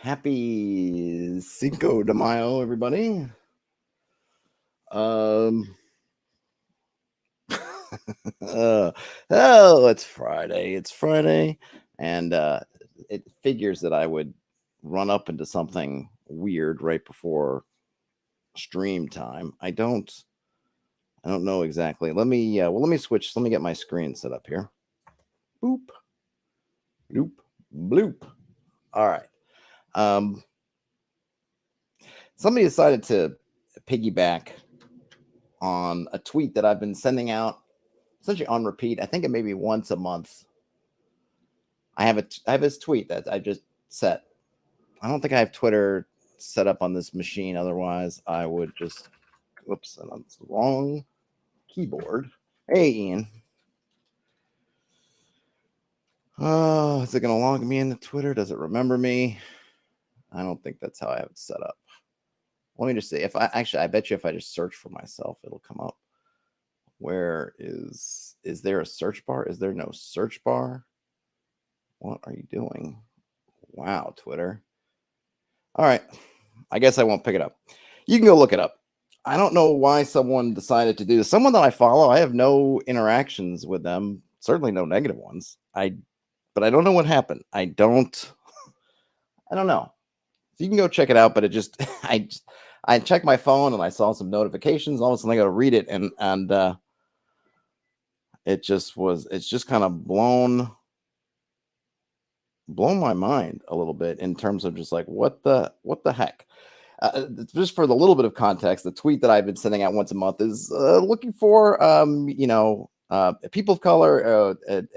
Happy Cinco de Mayo, everybody. Oh, it's Friday. It's Friday. And it figures that I would run up into something weird right before stream time. I don't know exactly. Let me switch. Let me get my screen set up here. Boop. Bloop. Bloop. All right. Somebody decided to piggyback on a tweet that I've been sending out essentially on repeat. I think it may be once a month. I have this tweet that I just set. I don't think I have Twitter set up on this machine. Otherwise, I would just whoops, and that's the wrong keyboard. Hey, Ian. Oh, is it going to log me into Twitter? Does it remember me? I don't think that's how I have it set up. Let me just see. I bet you if I just search for myself, it'll come up. Where is there a search bar? Is there no search bar? What are you doing? Wow, Twitter. All right. I guess I won't pick it up. You can go look it up. I don't know why someone decided to do this. Someone that I follow, I have no interactions with them, certainly no negative ones. But I don't know what happened. I don't know. So you can go check it out, but it just I checked my phone and I saw some notifications. All of a sudden I got to read it and it's just kind of blown my mind a little bit in terms of just like what the heck. Just for the little bit of context, the tweet that I've been sending out once a month is looking for people of color and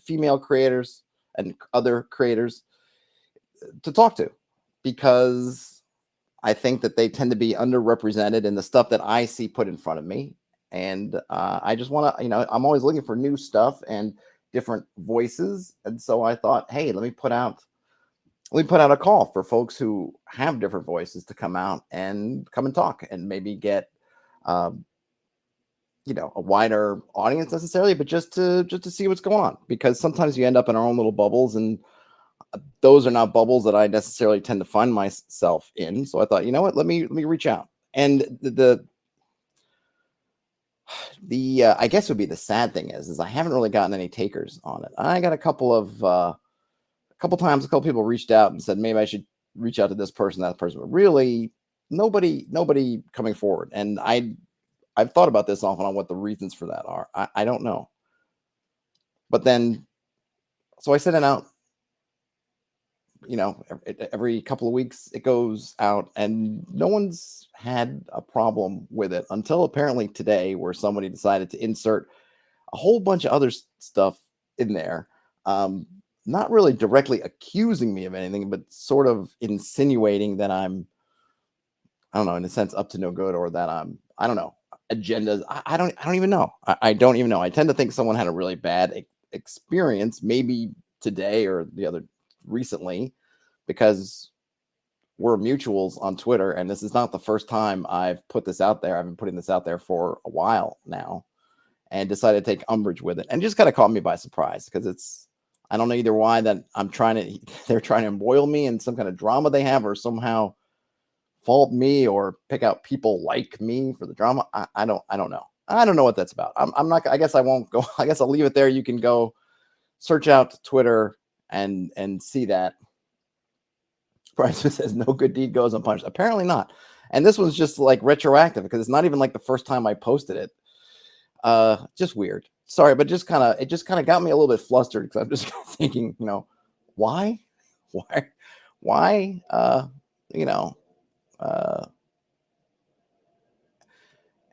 female creators and other creators to talk to, because I think that they tend to be underrepresented in the stuff that I see put in front of me. And I just want to, I'm always looking for new stuff and different voices. And so I thought, hey, let me put out a call for folks who have different voices to come out and come and talk and maybe get, a wider audience necessarily, but just to see what's going on, because sometimes you end up in our own little bubbles, and those are not bubbles that I necessarily tend to find myself in. So I thought, you know what, let me reach out. And the I guess would be the sad thing is I haven't really gotten any takers on it. I got a couple times, a couple people reached out and said maybe I should reach out to this person, that person, but really nobody coming forward. And I've thought about this often on what the reasons for that are. I don't know. But then, so I sent it out, every couple of weeks it goes out, and no one's had a problem with it until apparently today, where somebody decided to insert a whole bunch of other stuff in there. Not really directly accusing me of anything, but sort of insinuating that I'm, I don't know, in a sense, up to no good, or that I don't know, agendas. I don't even know. I don't even know. I tend to think someone had a really bad experience, maybe today or the other recently, because we're mutuals on Twitter, and this is not the first time I've put this out there. I've been putting this out there for a while now, and decided to take umbrage with it, and just kind of caught me by surprise, because I don't know either why that they're trying to embroil me in some kind of drama they have, or somehow fault me or pick out people like me for the drama. I don't know. I don't know what that's about. I'm not, I guess I won't go. I guess I'll leave it there. You can go search out Twitter and see that. Bryce says no good deed goes unpunished. Apparently not. And this one's just like retroactive, because it's not even like the first time I posted it. Just weird. Sorry, but it just kind of got me a little bit flustered, because I'm just thinking, why,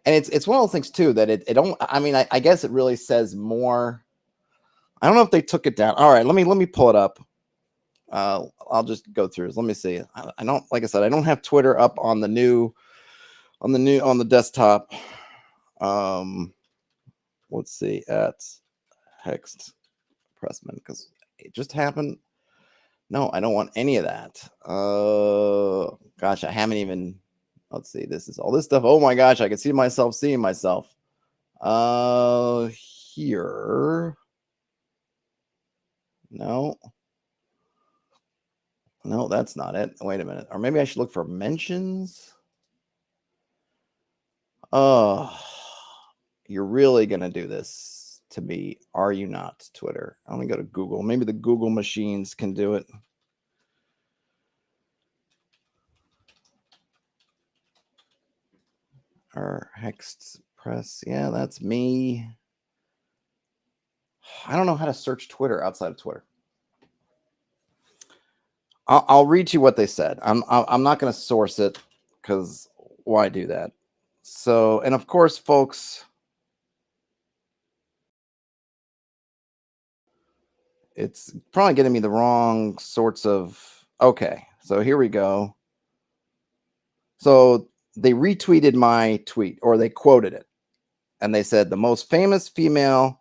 and it's one of those things too that it don't. I mean, I guess it really says more. I don't know if they took it down. All right, let me pull it up. I'll just go through this. Let me see. I don't, like I said, I don't have Twitter up on the desktop. Let's see, at Hexed Pressman, because it just happened. No, I don't want any of that. Gosh, I haven't even. Let's see. This is all this stuff. Oh my gosh, I can see myself seeing myself. Here. No. No, that's not it. Wait a minute. Or maybe I should look for mentions. Oh, you're really going to do this to me, are you not, Twitter? I'm going to go to Google. Maybe the Google machines can do it. Or Hexed Press. Yeah, that's me. I don't know how to search Twitter outside of Twitter. I'll read you what they said. I'm not going to source it because why do that? So, and of course, folks, it's probably getting me the wrong sorts of. Okay, so here we go. So they retweeted my tweet, or they quoted it, and they said the most famous female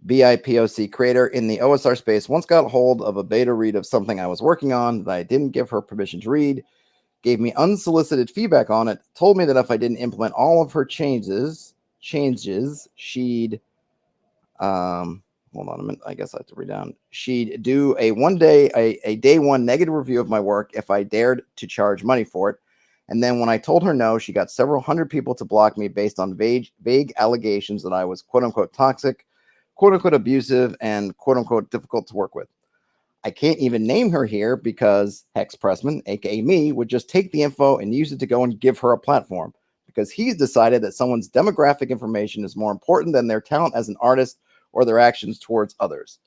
BIPOC creator in the OSR space once got hold of a beta read of something I was working on that I didn't give her permission to read, gave me unsolicited feedback on it, told me that if I didn't implement all of her changes, she'd hold on a minute, I guess I have to read down. She'd do a day one negative review of my work if I dared to charge money for it. And then when I told her no, she got several hundred people to block me based on vague allegations that I was quote unquote toxic, quote unquote abusive, and quote unquote difficult to work with. I can't even name her here because Hex Pressman, aka me, would just take the info and use it to go and give her a platform because he's decided that someone's demographic information is more important than their talent as an artist or their actions towards others.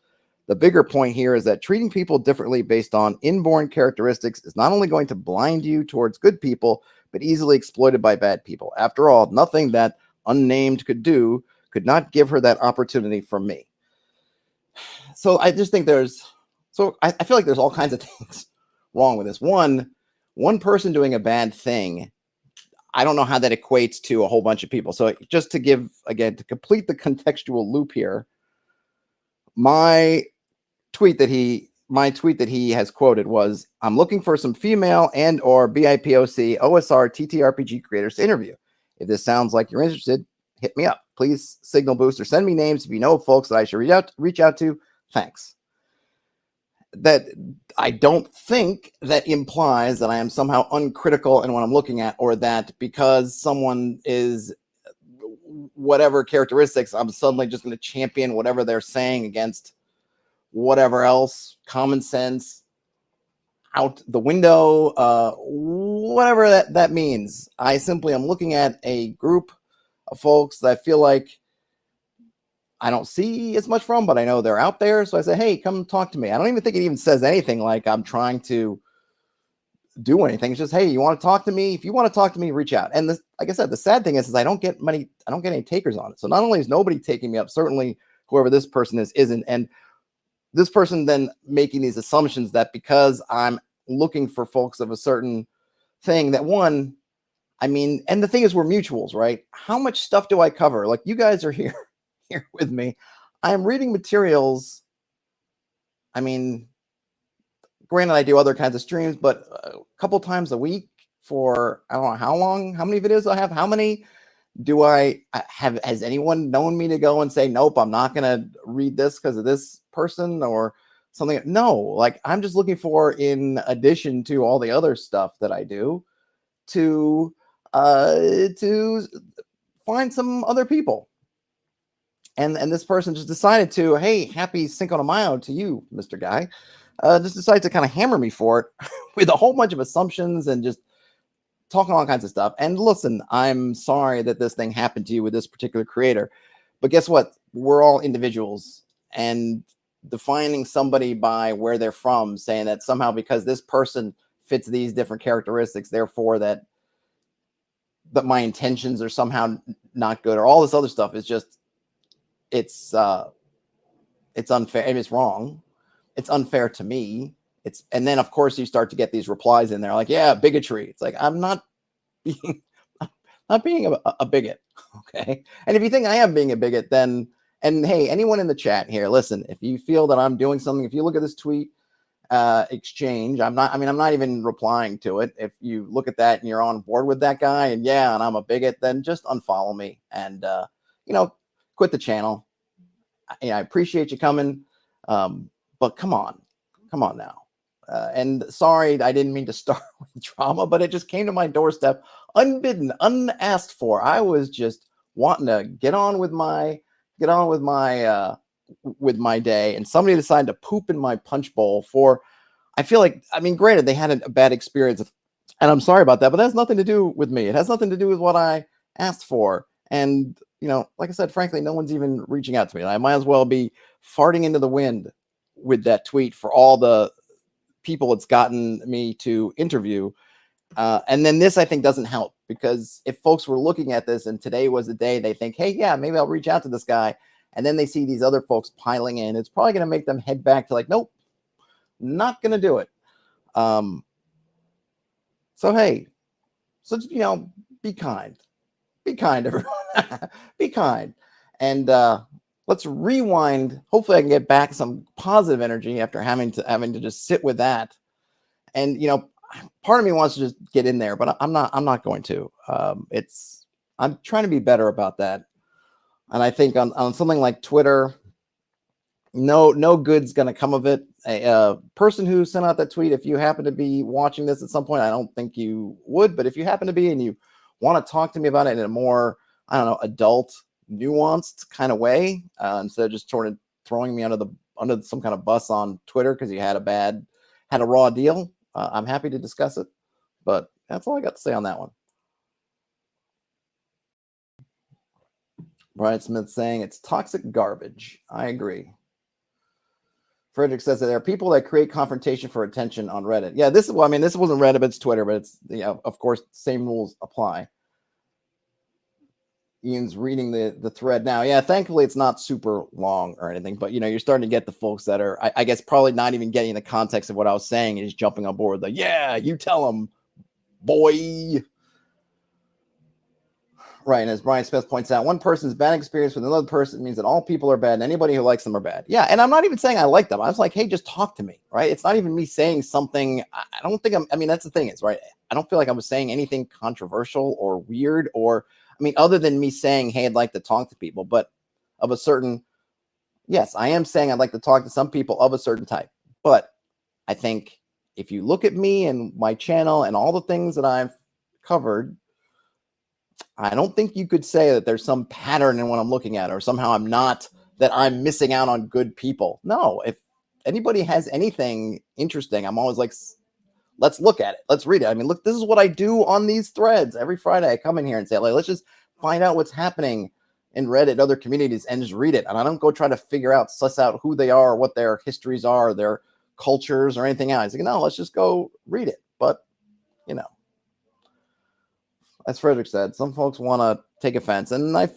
The bigger point here is that treating people differently based on inborn characteristics is not only going to blind you towards good people, but easily exploited by bad people. After all, nothing that unnamed could do could not give her that opportunity from me. So I just think I feel like there's all kinds of things wrong with this. One person doing a bad thing, I don't know how that equates to a whole bunch of people. So just to give, again, to complete the contextual loop here, my tweet that he has quoted was, I'm looking for some female and or BIPOC OSR TTRPG creators to interview. If this sounds like you're interested, hit me up. Please signal boost or send me names if you know folks that I should reach out to. Thanks. That I don't think that implies that I am somehow uncritical in what I'm looking at, or that because someone is whatever characteristics, I'm suddenly just going to champion whatever they're saying against whatever else, common sense out the window, whatever that means. I simply am looking at a group of folks that I feel like I don't see as much from, but I know they're out there. So I say, hey, come talk to me. I don't even think it even says anything like I'm trying to do anything. It's just, hey, you want to talk to me? If you want to talk to me, reach out. And this, like I said, the sad thing is I don't get any takers on it. So not only is nobody taking me up, certainly whoever this person isn't. And this person then making these assumptions that because I'm looking for folks of a certain thing, that one, I mean, and the thing is, we're mutuals, right? How much stuff do I cover? Like, you guys are here with me. I'm reading materials. I mean, granted, I do other kinds of streams, but a couple times a week for, I don't know how long, how many videos I have, how many do I have? Has anyone known me to go and say, nope, I'm not going to read this because of this person or something? No, like I'm just looking for, in addition to all the other stuff that I do, to find some other people. And this person just decided to, hey, happy Cinco de Mayo to you, Mr. Guy. Just decided to kind of hammer me for it with a whole bunch of assumptions and just talking all kinds of stuff. And listen, I'm sorry that this thing happened to you with this particular creator, but guess what? We're all individuals, and defining somebody by where they're from, saying that somehow because this person fits these different characteristics, therefore that my intentions are somehow not good, or all this other stuff, is just, it's unfair and it's wrong. It's unfair to me. And then of course you start to get these replies in there like, yeah, bigotry. It's like, I'm not being a bigot. Okay. And if you think I am being a bigot, then, and hey, anyone in the chat here, listen, if you feel that I'm doing something, if you look at this tweet exchange, I'm not even replying to it. If you look at that and you're on board with that guy and I'm a bigot, then just unfollow me and, quit the channel. I appreciate you coming. But come on now. And sorry, I didn't mean to start with drama, but it just came to my doorstep unbidden, unasked for. I was just wanting to get on with my with my day, and somebody decided to poop in my punch bowl for, I feel like, I mean, granted, they had a bad experience, and I'm sorry about that, but that has nothing to do with me. It has nothing to do with what I asked for. And, you know, like I said, frankly, no one's even reaching out to me. I might as well be farting into the wind with that tweet for all the people it's gotten me to interview. And then this, I think, doesn't help, because if folks were looking at this and today was the day, they think, hey, yeah, maybe I'll reach out to this guy. And then they see these other folks piling in. It's probably going to make them head back to like, nope, not going to do it. So, hey, so, you know, be kind, everyone. Be kind. And let's rewind. Hopefully I can get back some positive energy after having to just sit with that. And, you know, part of me wants to just get in there, but I'm not going to. I'm trying to be better about that. And I think on something like Twitter, no good's going to come of it. A person who sent out that tweet, if you happen to be watching this at some point, I don't think you would, but if you happen to be and you want to talk to me about it in a more, I don't know, adult, nuanced kind of way, instead of just sort of throwing me under some kind of bus on Twitter because you had a raw deal, I'm happy to discuss it. But that's all I got to say on that one. Brian Smith saying it's toxic garbage. I agree. Frederick says that there are people that create confrontation for attention on Reddit. Yeah, this wasn't Reddit, but it's Twitter, but it's, you know, of course, same rules apply. Ian's reading the thread now. Yeah, thankfully it's not super long or anything, but, you know, you're starting to get the folks that are, I guess, probably not even getting the context of what I was saying, is jumping on board. Like, yeah, you tell them, boy. Right, and as Brian Smith points out, one person's bad experience with another person means that all people are bad, and anybody who likes them are bad. Yeah, and I'm not even saying I like them. I was like, hey, just talk to me, right? It's not even me saying something. I don't think I mean, that's the thing is, right? I don't feel like I was saying anything controversial or weird, or, I mean, other than me saying, hey, I'd like to talk to people, but of a certain, yes, I am saying I'd like to talk to some people of a certain type. But I think if you look at me and my channel and all the things that I've covered, I don't think you could say that there's some pattern in what I'm looking at, or somehow I'm missing out on good people. No, if anybody has anything interesting, I'm always like, let's look at it. Let's read it. I mean, look, this is what I do on these threads. Every Friday I come in here and say, like, let's just find out what's happening in Reddit, other communities, and just read it. And I don't go try to suss out who they are, what their histories are, their cultures, or anything else. Like, no, let's just go read it. But, you know, as Frederick said, some folks want to take offense, and look,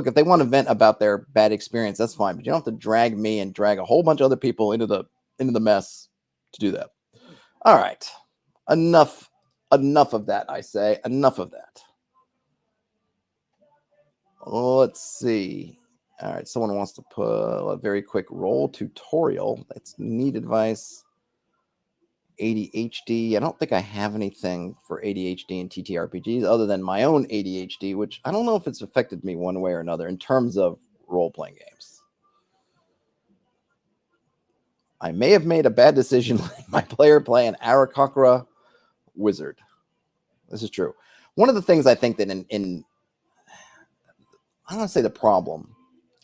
if they want to vent about their bad experience, that's fine. But you don't have to drag me and drag a whole bunch of other people into the mess to do that. All right, enough of that. I say enough of that. Let's see. All right, someone wants to put a very quick roll tutorial. That's neat advice. ADHD. I don't think I have anything for ADHD and TTRPGs other than my own ADHD, which I don't know if it's affected me one way or another in terms of role-playing games. I may have made a bad decision letting my player play an Aarakocra wizard. This is true. One of the things I think that I don't want to say the problem,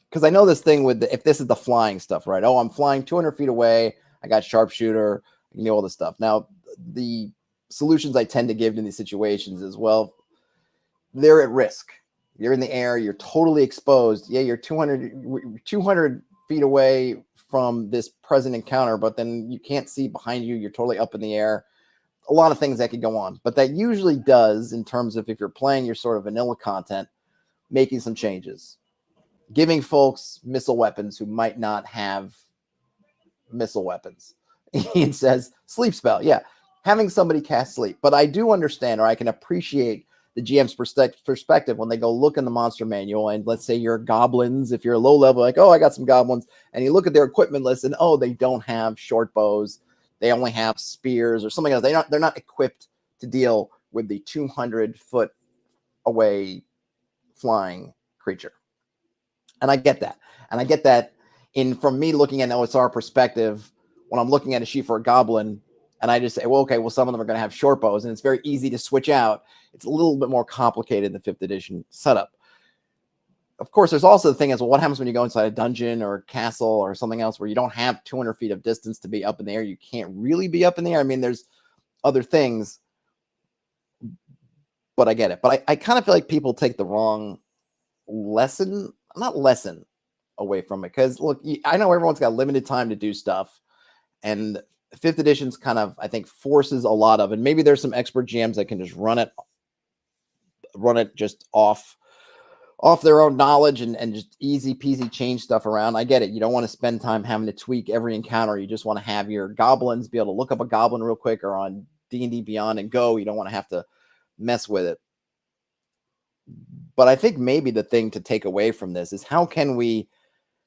because I know this thing with if this is the flying stuff, right? Oh, I'm flying 200 feet away. I got sharpshooter. You know, all this stuff. Now, the solutions I tend to give in these situations is, well, they're at risk. You're in the air. You're totally exposed. Yeah, you're 200 feet away from this present encounter, but then you can't see behind you. You're totally up in the air. A lot of things that could go on. But that usually does, in terms of if you're playing your sort of vanilla content, making some changes. Giving folks missile weapons who might not have missile weapons. Ian says sleep spell. Yeah, having somebody cast sleep. But I do understand, or I can appreciate the GM's perspective when they go look in the monster manual, and let's say you're goblins. If you're low level, like, oh, I got some goblins, and you look at their equipment list, and oh, they don't have short bows. They only have spears or something else. They're not equipped to deal with the 200-foot away flying creature. And I get that. And I get that from me looking at OSR perspective. when I'm looking at a sheet for a goblin and I just say, well, okay, well, some of them are going to have short bows, and it's very easy to switch out. It's a little bit more complicated than 5th edition setup. Of course, there's also the thing is, well, what happens when you go inside a dungeon or a castle or something else where you don't have 200 feet of distance to be up in the air? You can't really be up in the air. I mean, there's other things, but I get it. But I kind of feel like people take the wrong lesson away from it. Because, look, I know everyone's got limited time to do stuff. And 5th edition's kind of, I think, forces a lot of, and maybe there's some expert GMs that can just run it just off their own knowledge and just easy peasy change stuff around. I get it. You don't want to spend time having to tweak every encounter. You just want to have your goblins be able to look up a goblin real quick, or on D&D Beyond and Go, you don't want to have to mess with it. But I think maybe the thing to take away from this is how can we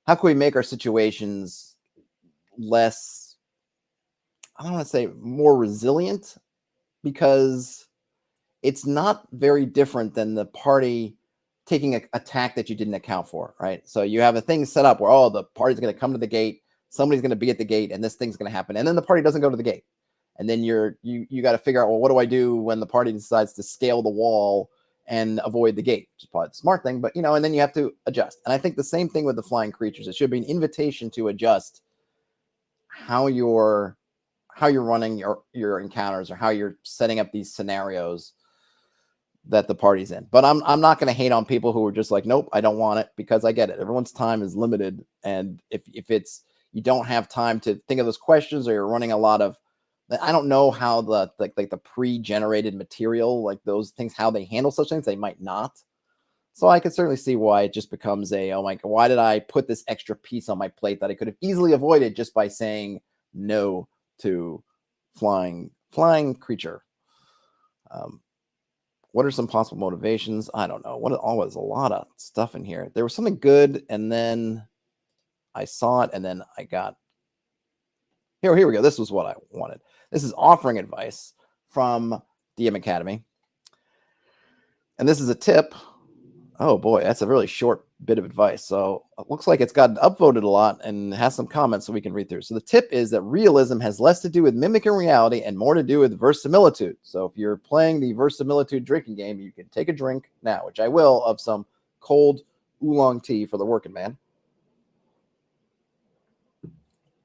make our situations less, I don't want to say more resilient, because it's not very different than the party taking an attack that you didn't account for, right? So you have a thing set up where, oh, the party's going to come to the gate, somebody's going to be at the gate, and this thing's going to happen. And then the party doesn't go to the gate. And then you got to figure out, well, what do I do when the party decides to scale the wall and avoid the gate, which is probably the smart thing, but, and then you have to adjust. And I think the same thing with the flying creatures. It should be an invitation to adjust how you're running your encounters, or how you're setting up these scenarios that the party's in. But I'm not going to hate on people who are just like, nope, I don't want it, because I get it. Everyone's time is limited. And if it's, you don't have time to think of those questions, or you're running a lot of, I don't know how the pre-generated material, like those things, how they handle such things. They might not. So I can certainly see why it just becomes oh my God, why did I put this extra piece on my plate that I could have easily avoided just by saying no to flying creature? What are some possible motivations? I don't know. Always a lot of stuff in here. There was something good, and then I saw it, and then I got here we go. This was what I wanted. This is offering advice from DM Academy, and this is a tip. Oh boy, that's a really short bit of advice. So it looks like it's gotten upvoted a lot and has some comments so we can read through. So the tip is that realism has less to do with mimicking reality and more to do with verisimilitude. So if you're playing the verisimilitude drinking game, you can take a drink now, which I will, of some cold oolong tea for the working man.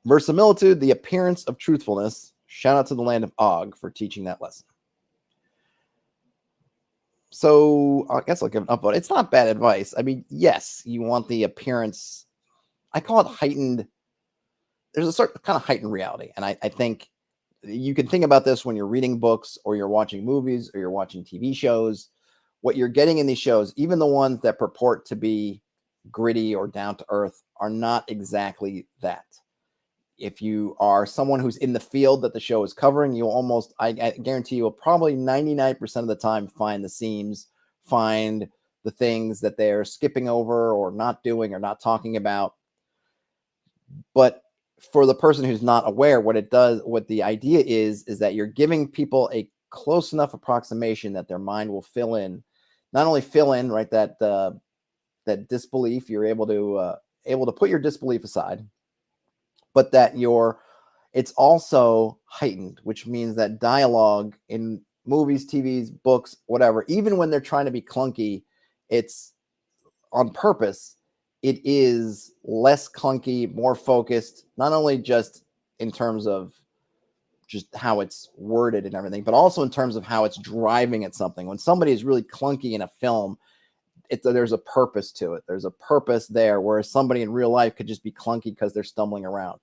Verisimilitude, the appearance of truthfulness. Shout out to the land of Og for teaching that lesson. So I guess I'll give an upvote. It's not bad advice. I mean, yes, you want the appearance. I call it heightened. There's a certain kind of heightened reality. And I think you can think about this when you're reading books, or you're watching movies, or you're watching TV shows. What you're getting in these shows, even the ones that purport to be gritty or down to earth, are not exactly that. If you are someone who's in the field that the show is covering, I guarantee you'll probably 99% of the time find the seams, find the things that they're skipping over or not doing or not talking about. But for the person who's not aware, what the idea is that you're giving people a close enough approximation that their mind will fill in, not only fill in, right, that disbelief, you're able to put your disbelief aside, but that it's also heightened, which means that dialogue in movies, TVs, books, whatever, even when they're trying to be clunky, it's on purpose. It is less clunky, more focused, not only just in terms of just how it's worded and everything, but also in terms of how it's driving at something. When somebody is really clunky in a film, there's a purpose to it. There's a purpose there, whereas somebody in real life could just be clunky because they're stumbling around.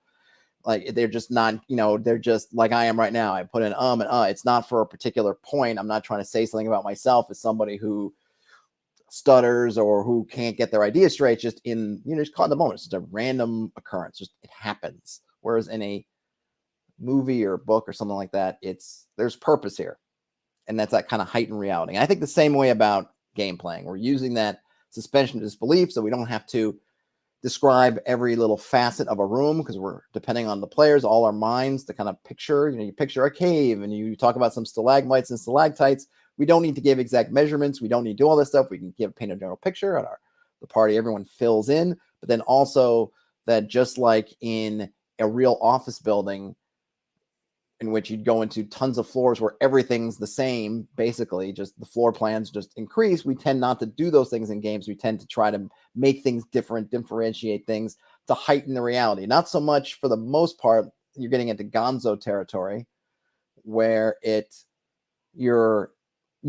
Like they're just not, they're just like I am right now. I put in and it's not for a particular point. I'm not trying to say something about myself as somebody who stutters or who can't get their ideas straight. Just just caught in the moment. It's just a random occurrence. Just it happens. Whereas in a movie or book or something like that, there's purpose here. And that's that kind of heightened reality. And I think the same way about game playing. We're using that suspension of disbelief so we don't have to describe every little facet of a room, because we're depending on the players, all our minds to kind of picture, you picture a cave and you talk about some stalagmites and stalactites. We don't need to give exact measurements. We don't need to do all this stuff. We can paint a general picture at the party. Everyone fills in, but then also that just like in a real office building in which you'd go into tons of floors where everything's the same, basically, just the floor plans just increase. We tend not to do those things in games. We tend to try to make things different, differentiate things to heighten the reality. Not so much, for the most part, you're getting into gonzo territory where you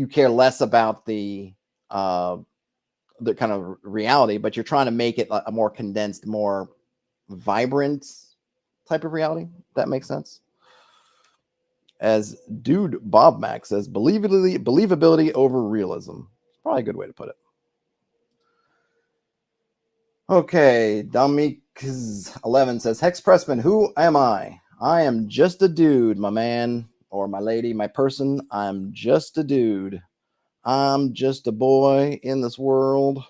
care less about the kind of reality, but you're trying to make it a more condensed, more vibrant type of reality. If that makes sense. As Dude Bob Mac says, believability over realism. Probably a good way to put it. Okay, Dominic11 says, Hex Pressman, who am I? I am just a dude, my man, or my lady, my person. I'm just a dude. I'm just a boy in this world.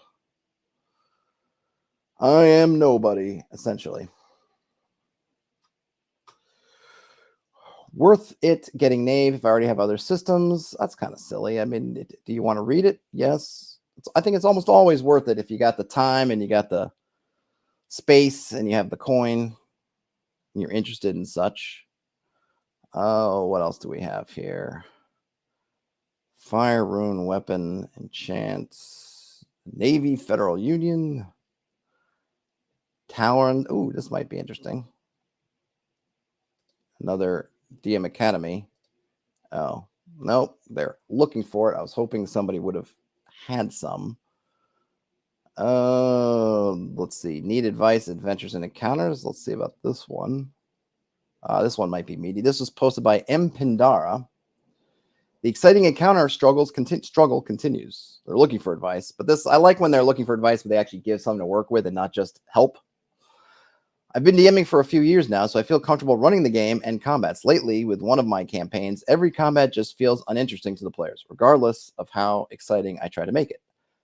I am nobody, essentially. Worth it getting Knave if I already have other systems? That's kind of silly. I mean, do you want to read it? Yes. I think it's almost always worth it if you got the time and you got the space and you have the coin and you're interested in such. Oh, what else do we have here? Fire Rune Weapon Enchants. Navy Federal Union. Tower. Ooh, this might be interesting. Another DM Academy. Oh, nope. They're looking for it. I was hoping somebody would have had some. Let's see. Need advice, adventures, and encounters. Let's see about this one. This one might be meaty. This was posted by M. Pindara. The exciting encounter struggle continues. They're looking for advice, but I like when they're looking for advice, but they actually give something to work with and not just help. I've been DMing for a few years now, so I feel comfortable running the game and combats. Lately, with one of my campaigns, every combat just feels uninteresting to the players, regardless of how exciting I try to make it.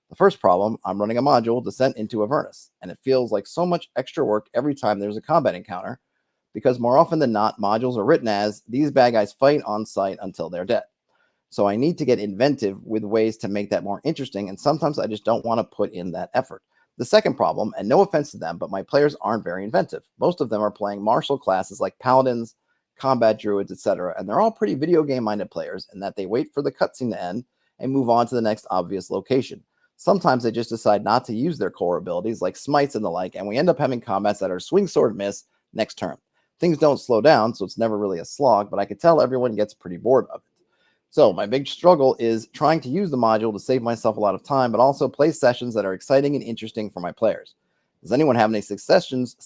The first problem, I'm running a module, Descent into Avernus, and it feels like so much extra work every time there's a combat encounter, because more often than not, modules are written as, these bad guys fight on sight until they're dead. So I need to get inventive with ways to make that more interesting, and sometimes I just don't want to put in that effort. The second problem, and no offense to them, but my players aren't very inventive. Most of them are playing martial classes like paladins, combat druids, etc., and they're all pretty video game-minded players in that they wait for the cutscene to end and move on to the next obvious location. Sometimes they just decide not to use their core abilities like smites and the like, and we end up having combats that are swing sword miss next turn. Things don't slow down, so it's never really a slog, but I could tell everyone gets pretty bored of it. So my big struggle is trying to use the module to save myself a lot of time, but also play sessions that are exciting and interesting for my players. Does anyone have any suggestions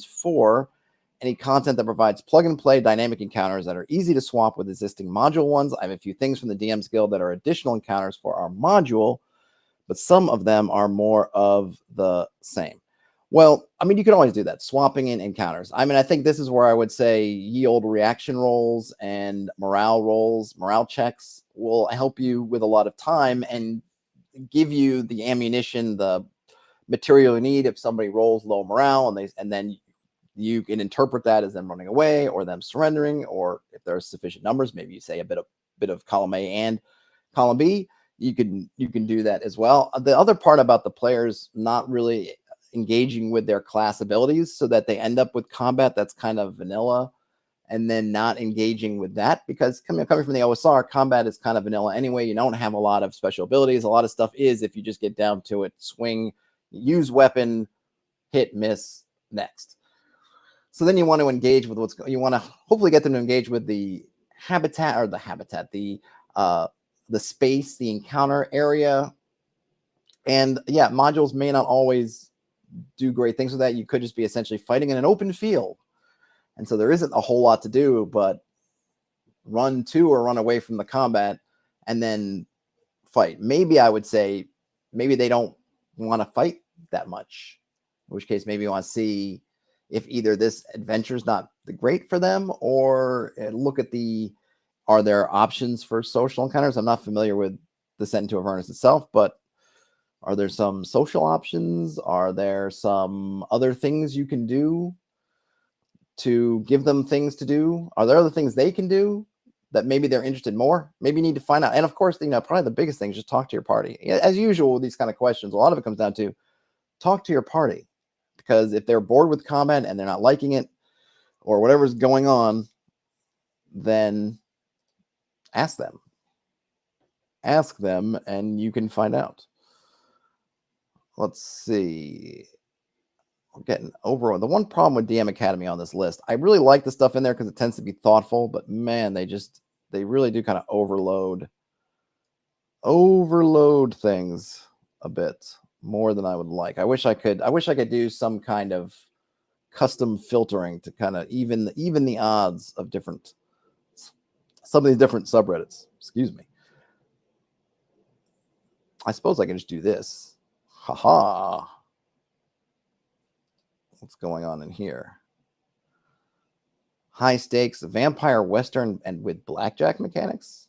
for any content that provides plug-and-play dynamic encounters that are easy to swap with existing module ones? I have a few things from the DM's Guild that are additional encounters for our module, but some of them are more of the same. Well, I mean, you can always do that, swapping in encounters. I mean, I think this is where I would say ye old reaction rolls and morale checks will help you with a lot of time and give you the ammunition, the material you need if somebody rolls low morale, and then you can interpret that as them running away or them surrendering, or if there's sufficient numbers, maybe you say a bit of column A and column B. You can do that as well. The other part about the players not really engaging with their class abilities so that they end up with combat that's kind of vanilla and then not engaging with that, because coming from the OSR, combat is kind of vanilla anyway. You don't have a lot of special abilities. A lot of stuff is, if you just get down to it, swing, use weapon, hit, miss, next. So then you want to engage with you want to hopefully get them to engage with the space, the encounter area. And yeah, modules may not always do great things with that. You could just be essentially fighting in an open field. And so there isn't a whole lot to do but run to or run away from the combat and then fight. Maybe I would say maybe they don't want to fight that much, in which case maybe you want to see if either this adventure is not great for them, or look at are there options for social encounters? I'm not familiar with Descent into Avernus itself, but are there some social options? Are there some other things you can do to give them things to do? Are there other things they can do that maybe they're interested more? Maybe you need to find out. And of course, probably the biggest thing is just talk to your party. As usual with these kind of questions, a lot of it comes down to talk to your party. because if they're bored with combat and they're not liking it or whatever's going on, then ask them. Ask them and you can find out. Let's see. We're getting over. The one problem with DM Academy on this list, I really like the stuff in there because it tends to be thoughtful, but man, they really do kind of overload things a bit more than I would like. I wish I could do some kind of custom filtering to kind of even the odds of some of these different subreddits. Excuse me. I suppose I can just do this. Haha. What's going on in here? High stakes, vampire western, and with blackjack mechanics.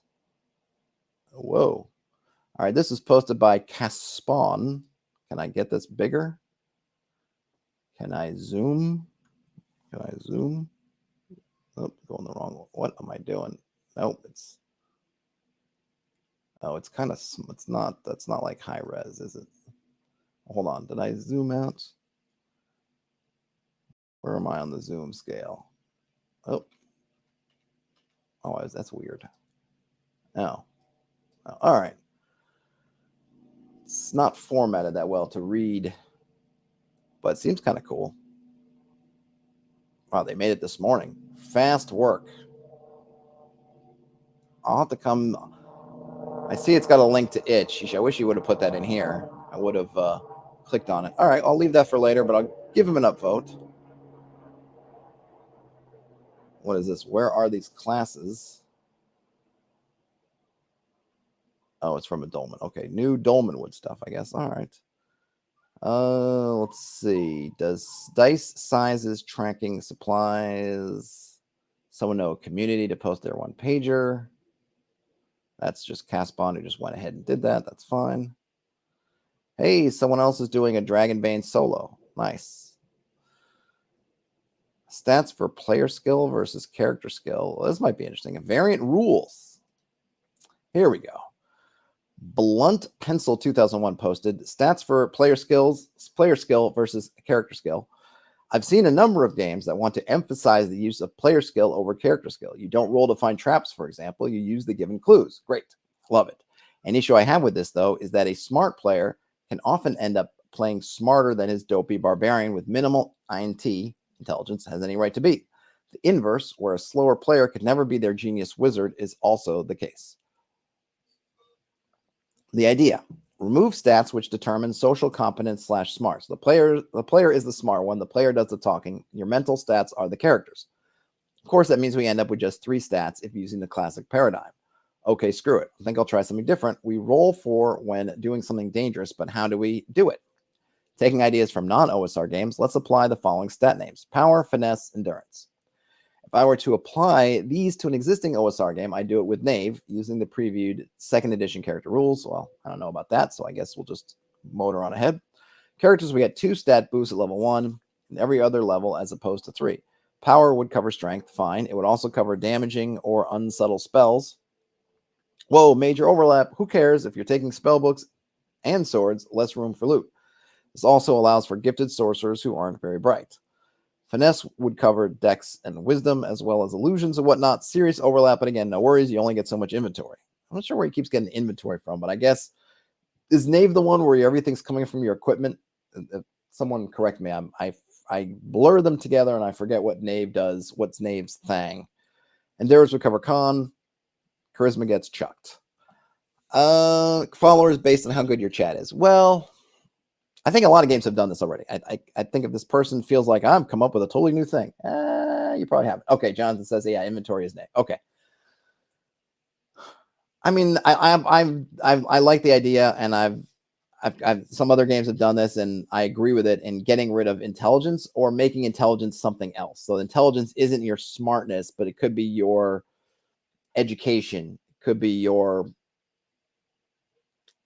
Whoa. All right, this is posted by Caspon. Can I get this bigger? Can I zoom? Oh, going the wrong one. What am I doing? Nope, it's kind of, that's not like high res, is it? Hold on, did I zoom out? Where am I on the zoom scale? Oh, that's weird. Oh, all right. It's not formatted that well to read, but it seems kind of cool. Wow, they made it this morning. Fast work. I'll have to come. I see it's got a link to itch. I wish you would have put that in here. I would have clicked on it. All right, I'll leave that for later, but I'll give him an upvote. What is this? Where are these classes? Oh, it's from a dolmen. Okay, new Dolmenwood stuff, I guess. All right. Let's see. Does dice sizes tracking supplies? Someone know a community to post their one pager? That's just Caspon who just went ahead and did that. That's fine. Hey, someone else is doing a Dragonbane solo. Nice. Stats for player skill versus character skill. Well, this might be interesting. Variant rules. Here we go. Blunt Pencil 2001 posted stats for player skill versus character skill. I've seen a number of games that want to emphasize the use of player skill over character skill. You don't roll to find traps, for example. You use the given clues. Great. Love it. An issue I have with this, though, is that a smart player can often end up playing smarter than his dopey barbarian with minimal INT, intelligence, has any right to be. The inverse, where a slower player could never be their genius wizard, is also the case. The idea. Remove stats which determine social competence / smarts. The player is the smart one. The player does the talking. Your mental stats are the characters. Of course, that means we end up with just 3 stats if using the classic paradigm. Okay, screw it. I think I'll try something different. We roll for when doing something dangerous, but how do we do it? Taking ideas from non-OSR games, let's apply the following stat names: power, finesse, endurance. If I were to apply these to an existing OSR game, I'd do it with Knave using the previewed 2nd edition character rules. Well, I don't know about that, so I guess we'll just motor on ahead. Characters, we get 2 stat boosts at level 1 and every other level as opposed to 3. Power would cover strength, fine. It would also cover damaging or unsubtle spells. Whoa, major overlap. Who cares? If you're taking spell books and swords, less room for loot. This also allows for gifted sorcerers who aren't very bright. Finesse would cover dex and wisdom, as well as illusions and whatnot. Serious overlap, but again, no worries. You only get so much inventory. I'm not sure where he keeps getting inventory from, but I guess, is Knave the one where everything's coming from your equipment? If someone correct me. I blur them together, and I forget what Knave does. What's Knave's thing? Endurance would cover con. Charisma gets chucked. Followers based on how good your chat is. Well, I think a lot of games have done this already. I think if this person feels like I've come up with a totally new thing, you probably haven't. Okay, Jonathan says, yeah, inventory is Knave. Okay. I mean, I like the idea, and I've some other games have done this, and I agree with it in getting rid of intelligence or making intelligence something else. So intelligence isn't your smartness, but it could be your education, could be your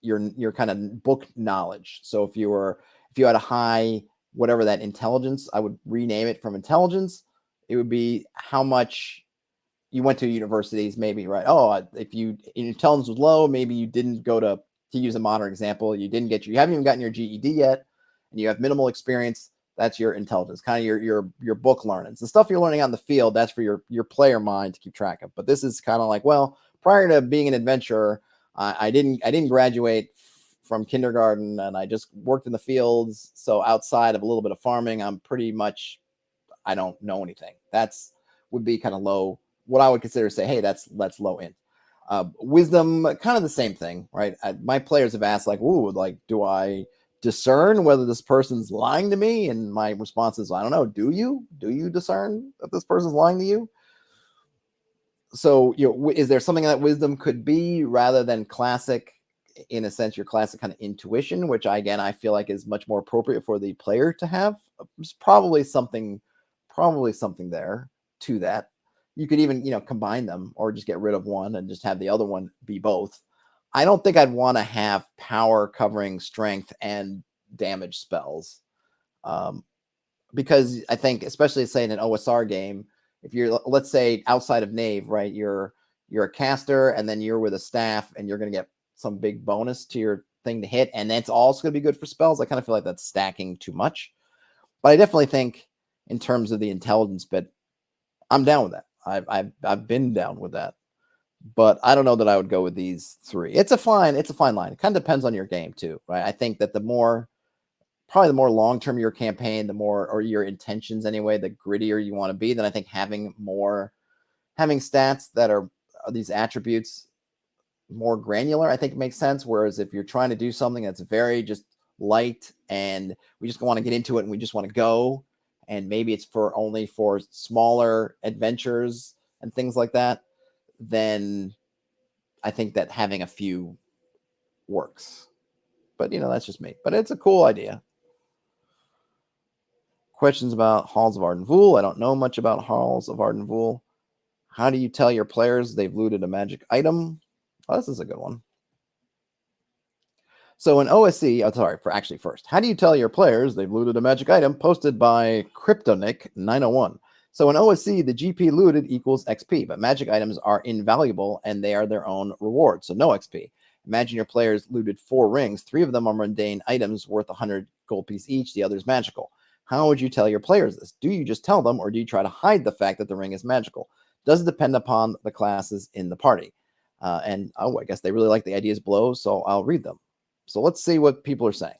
kind of book knowledge. So if you had a high whatever that intelligence, I would rename it from intelligence. It would be how much you went to universities, maybe, right? Oh, if your intelligence was low, maybe you didn't go to use a modern example, you haven't even gotten your GED yet, and you have minimal experience. That's your intelligence, kind of your book learning. The stuff you're learning on the field, that's for your player mind to keep track of. But this is kind of like, well, prior to being an adventurer, I didn't graduate from kindergarten, and I just worked in the fields. So outside of a little bit of farming, I'm pretty much, I don't know anything. That's would be kind of low. What I would consider say, hey, that's low end. Wisdom, kind of the same thing, right? My players have asked, like, ooh, like, do I discern whether this person's lying to me? And my response is, I don't know. Do you discern that this person's lying to you? So, is there something that wisdom could be rather than classic, in a sense, your classic kind of intuition, which I feel like is much more appropriate for the player to have? There's probably something there to that. You could even, combine them or just get rid of one and just have the other one be both. I don't think I'd want to have power covering strength and damage spells. Because I think, especially say in an OSR game, if you're, let's say, outside of Knave, right, you're a caster and then you're with a staff and you're going to get some big bonus to your thing to hit, and that's also going to be good for spells. I kind of feel like that's stacking too much. But I definitely think in terms of the intelligence bit, I'm down with that. I've been down with that, but I don't know that I would go with these three. It's a fine line. It kind of depends on your game too, right? I think that the more long-term your campaign, the more, or your intentions anyway, the grittier you want to be, then I think having stats that are these attributes more granular, I think it makes sense. Whereas if you're trying to do something that's very just light and we just want to get into it and we just want to go, and maybe it's only for smaller adventures and things like that, then I think that having a few works. But, that's just me. But it's a cool idea. Questions about Halls of Ardenvoul. I don't know much about Halls of Ardenvoul. How do you tell your players they've looted a magic item? Oh, this is a good one. So in OSC, first, how do you tell your players they've looted a magic item? Posted by Kryptonic901. So in OSC, the GP looted equals XP, but magic items are invaluable and they are their own reward, so no XP. Imagine your players looted 4 rings. 3 of them are mundane items worth 100 gold piece each. The other is magical. How would you tell your players this? Do you just tell them, or do you try to hide the fact that the ring is magical? Does it depend upon the classes in the party? I guess they really like the ideas below, so I'll read them. So let's see what people are saying.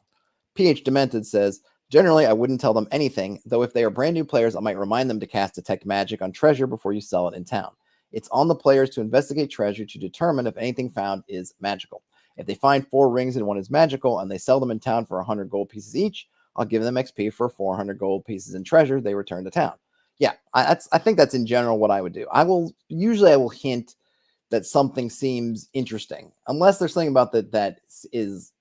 PH Demented says, generally, I wouldn't tell them anything, though if they are brand new players, I might remind them to cast Detect Magic on treasure before you sell it in town. It's on the players to investigate treasure to determine if anything found is magical. If they find 4 rings and one is magical and they sell them in town for 100 gold pieces each, I'll give them XP for 400 gold pieces in treasure they return to town. Yeah, I think that's in general what I would do. I will hint that something seems interesting, unless there's something about that is,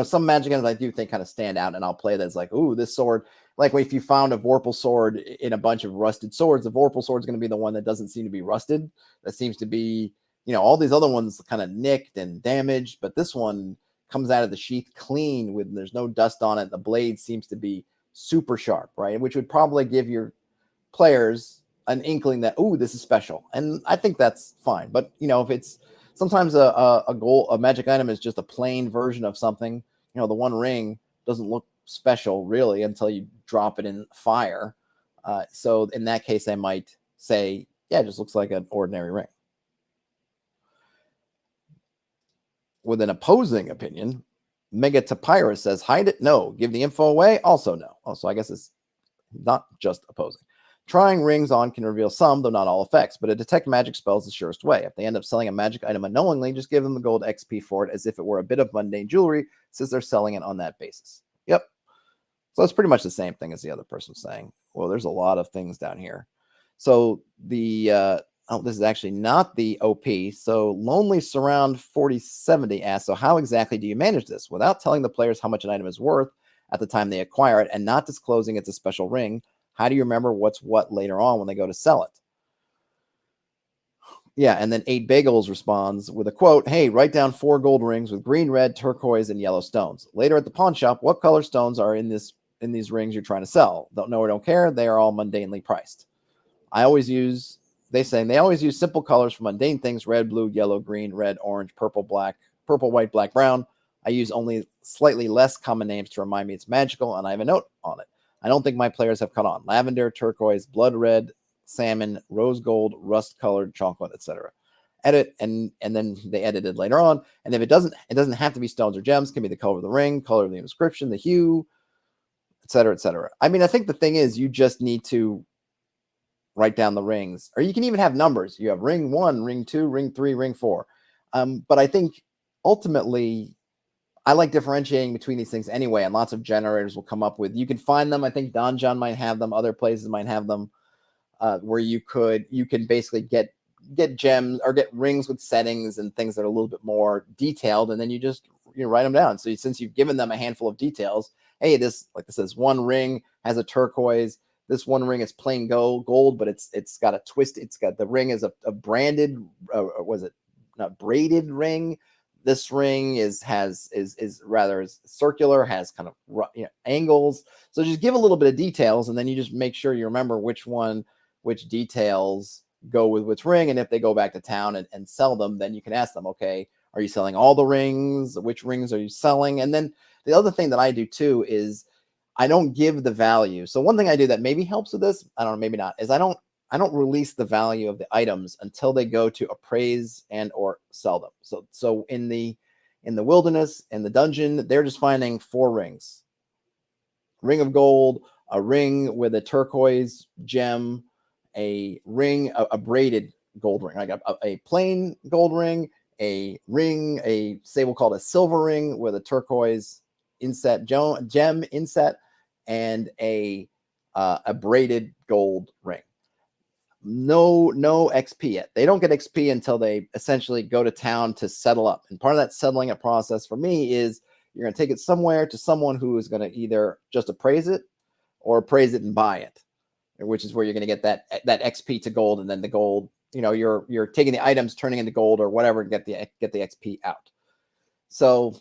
some magic items I do think kind of stand out, and I'll play that as like, ooh, this sword. Like if you found a Vorpal sword in a bunch of rusted swords, the Vorpal sword is going to be the one that doesn't seem to be rusted. That seems to be, all these other ones kind of nicked and damaged, but this one comes out of the sheath clean there's no dust on it. The blade seems to be super sharp, right? Which would probably give your players an inkling that, ooh, this is special. And I think that's fine. But, if it's sometimes a magic item is just a plain version of something, the one ring doesn't look special really until you drop it in fire. So in that case, I might say, yeah, it just looks like an ordinary ring. With an opposing opinion, Mega Tapyrus says, hide it? No. Give the info away? Also no. Oh, so I guess it's not just opposing. Trying rings on can reveal some, though not all effects, but a detect magic spell is the surest way. If they end up selling a magic item unknowingly, just give them the gold XP for it as if it were a bit of mundane jewelry, since they're selling it on that basis. Yep. So it's pretty much the same thing as the other person saying. Well, there's a lot of things down here. So the this is actually not the OP. So Lonely Surround 4070 asks, so how exactly do you manage this without telling the players how much an item is worth at the time they acquire it and not disclosing it's a special ring? How do you remember what's what later on when they go to sell it? Yeah, and then 8 Bagels responds with a quote, hey, write down 4 gold rings with green, red, turquoise, and yellow stones. Later at the pawn shop, what color stones are in these rings you're trying to sell? Don't know or don't care. They are all mundanely priced. They always use simple colors for mundane things: red, blue, yellow, green, red, orange, purple, white, black, brown. I use only slightly less common names to remind me it's magical, and I have a note on it. I don't think my players have caught on. Lavender, turquoise, blood red, salmon, rose gold, rust colored, chocolate, etc. Edit, and then they edited later on. And if it doesn't have to be stones or gems. It can be the color of the ring, color of the inscription, the hue, etc., etc. I mean, I think the thing is, you just need to write down the rings, or you can even have numbers. You have ring 1, ring 2, ring 3, ring 4. But I think ultimately, I like differentiating between these things anyway, and lots of generators will come up with. You can find them. I think Donjon might have them. Other places might have them, where you can basically get gems or get rings with settings and things that are a little bit more detailed, and then you just write them down. So since you've given them a handful of details, hey, this is one ring has a turquoise. This one ring is plain gold, but it's got a twist. It's got the ring is a branded, was it not braided ring? This ring is rather circular, has kind of angles. So just give a little bit of details, and then you just make sure you remember which details go with which ring. And if they go back to town and sell them, then you can ask them, okay, are you selling all the rings? Which rings are you selling? And then the other thing that I do too is I don't give the value. So one thing I do that maybe helps with this, I don't know, maybe not, is I don't release the value of the items until they go to appraise and or sell them. So in the wilderness, in the dungeon, they're just finding 4 rings. Ring of gold, a ring with a turquoise gem, a ring, a braided gold ring, like a plain gold ring, a ring, say we'll call it a silver ring with a turquoise inset, gem inset, and a braided gold ring. No XP yet. They don't get XP until they essentially go to town to settle up. And part of that settling up process for me is you're going to take it somewhere to someone who is going to either just appraise it or appraise it and buy it, which is where you're going to get that XP to gold, and then the gold, you're taking the items, turning into gold or whatever, and get the XP out. So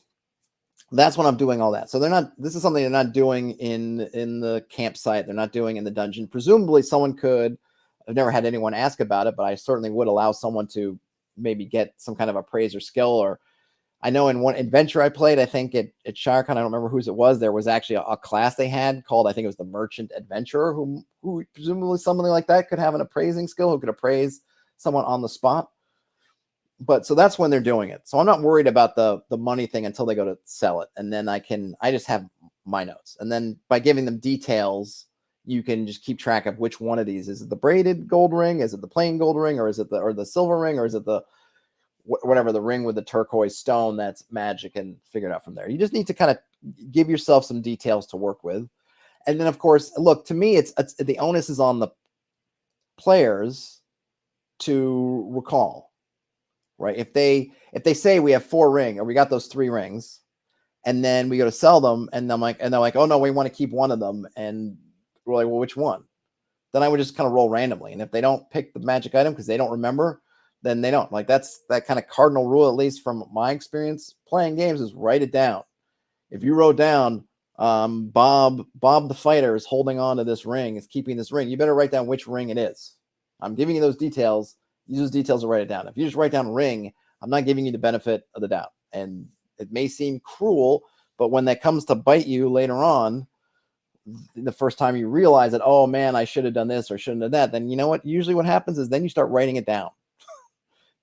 that's when I'm doing all that. So this is something they're not doing in the campsite. They're not doing in the dungeon. Presumably someone could. I've never had anyone ask about it, but I certainly would allow someone to maybe get some kind of appraiser skill. Or I know in one adventure I played, I think at ShireCon, I don't remember whose it was, there was actually a class they had called, I think it was the Merchant Adventurer, who presumably somebody like that could have an appraising skill, who could appraise someone on the spot. But so that's when they're doing it. So I'm not worried about the money thing until they go to sell it. And then I just have my notes. And then by giving them details, you can just keep track of which one of these. Is it the braided gold ring? Is it the plain gold ring? Or is it the silver ring? Or is it the whatever, the ring with the turquoise stone that's magic, and figure it out from there. You just need to kind of give yourself some details to work with. And then, of course, look, to me, it's the onus is on the players to recall, right? If they say we have 4 rings, or we got those 3 rings, and then we go to sell them, and they're like, oh no, we want to keep one of them, and we're like, well, which one? Then I would just kind of roll randomly. And if they don't pick the magic item because they don't remember, then they don't. Like, that's that kind of cardinal rule, at least from my experience playing games, is write it down. If you wrote down Bob the fighter is holding on to this ring, is keeping this ring, you better write down which ring it is. I'm giving you those details. Use those details to write it down. If you just write down ring, I'm not giving you the benefit of the doubt. And it may seem cruel, but when that comes to bite you later on, the first time you realize that, oh man, I should have done this or shouldn't have done that, then you know what? Usually what happens is then you start writing it down.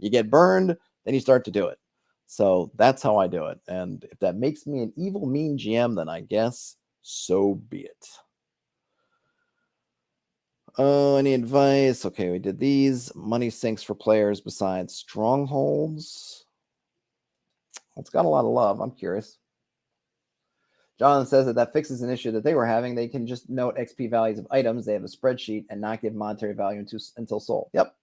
You get burned, then you start to do it. So that's how I do it. And if that makes me an evil, mean GM, then I guess so be it. Any advice? Okay, we did these. Money sinks for players besides strongholds. It's got a lot of love. I'm curious. Jonathan says that fixes an issue that they were having. They can just note XP values of items. They have a spreadsheet and not give monetary value until sold. Yep.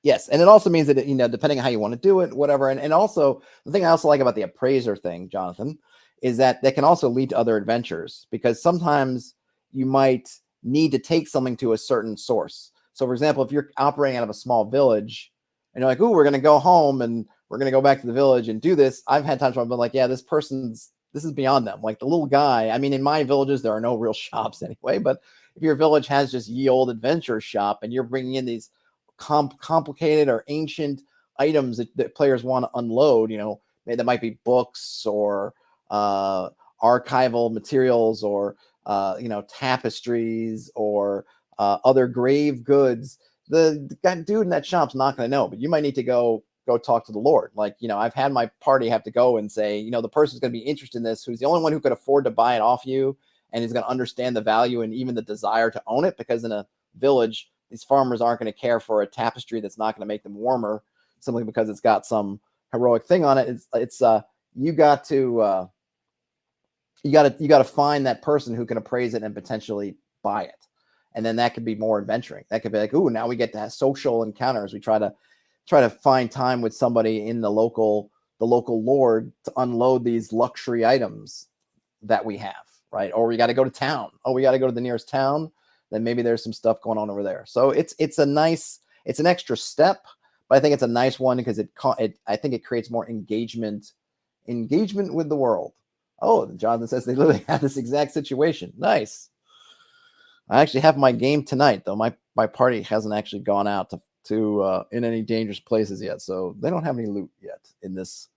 Yes, and it also means that, depending on how you want to do it, whatever. And also, the thing I also like about the appraiser thing, Jonathan, is that can also lead to other adventures, because sometimes you might need to take something to a certain source. So, for example, if you're operating out of a small village and you're like, "Ooh, we're going to go home and we're going to go back to the village and do this," I've had times where I've been like, "Yeah, this is beyond them." Like the little guy. I mean, in my villages, there are no real shops anyway. But if your village has just ye old adventure shop and you're bringing in these complicated or ancient items that players want to unload, that might be books or archival materials or tapestries or other grave goods, the dude in that shop's not going to know. But you might need to go talk to the Lord. Like, I've had my party have to go and say, the person's going to be interested in this, who's the only one who could afford to buy it off you, and is going to understand the value and even the desire to own it, because in a village, these farmers aren't going to care for a tapestry that's not going to make them warmer simply because it's got some heroic thing on it. It's you got to find that person who can appraise it and potentially buy it. And then that could be more adventuring. That could be like, ooh, now we get to have social encounters. We try to find time with somebody in the local lord to unload these luxury items that we have, right? Or we got to go to town. Oh, we got to go to the nearest town. Then maybe there's some stuff going on over there. So it's an extra step, but I think it's a nice one because I think it creates more engagement with the world. Oh, Jonathan says they literally had this exact situation. Nice. I actually have my game tonight, though. My party hasn't actually gone out to in any dangerous places yet, so they don't have any loot yet in this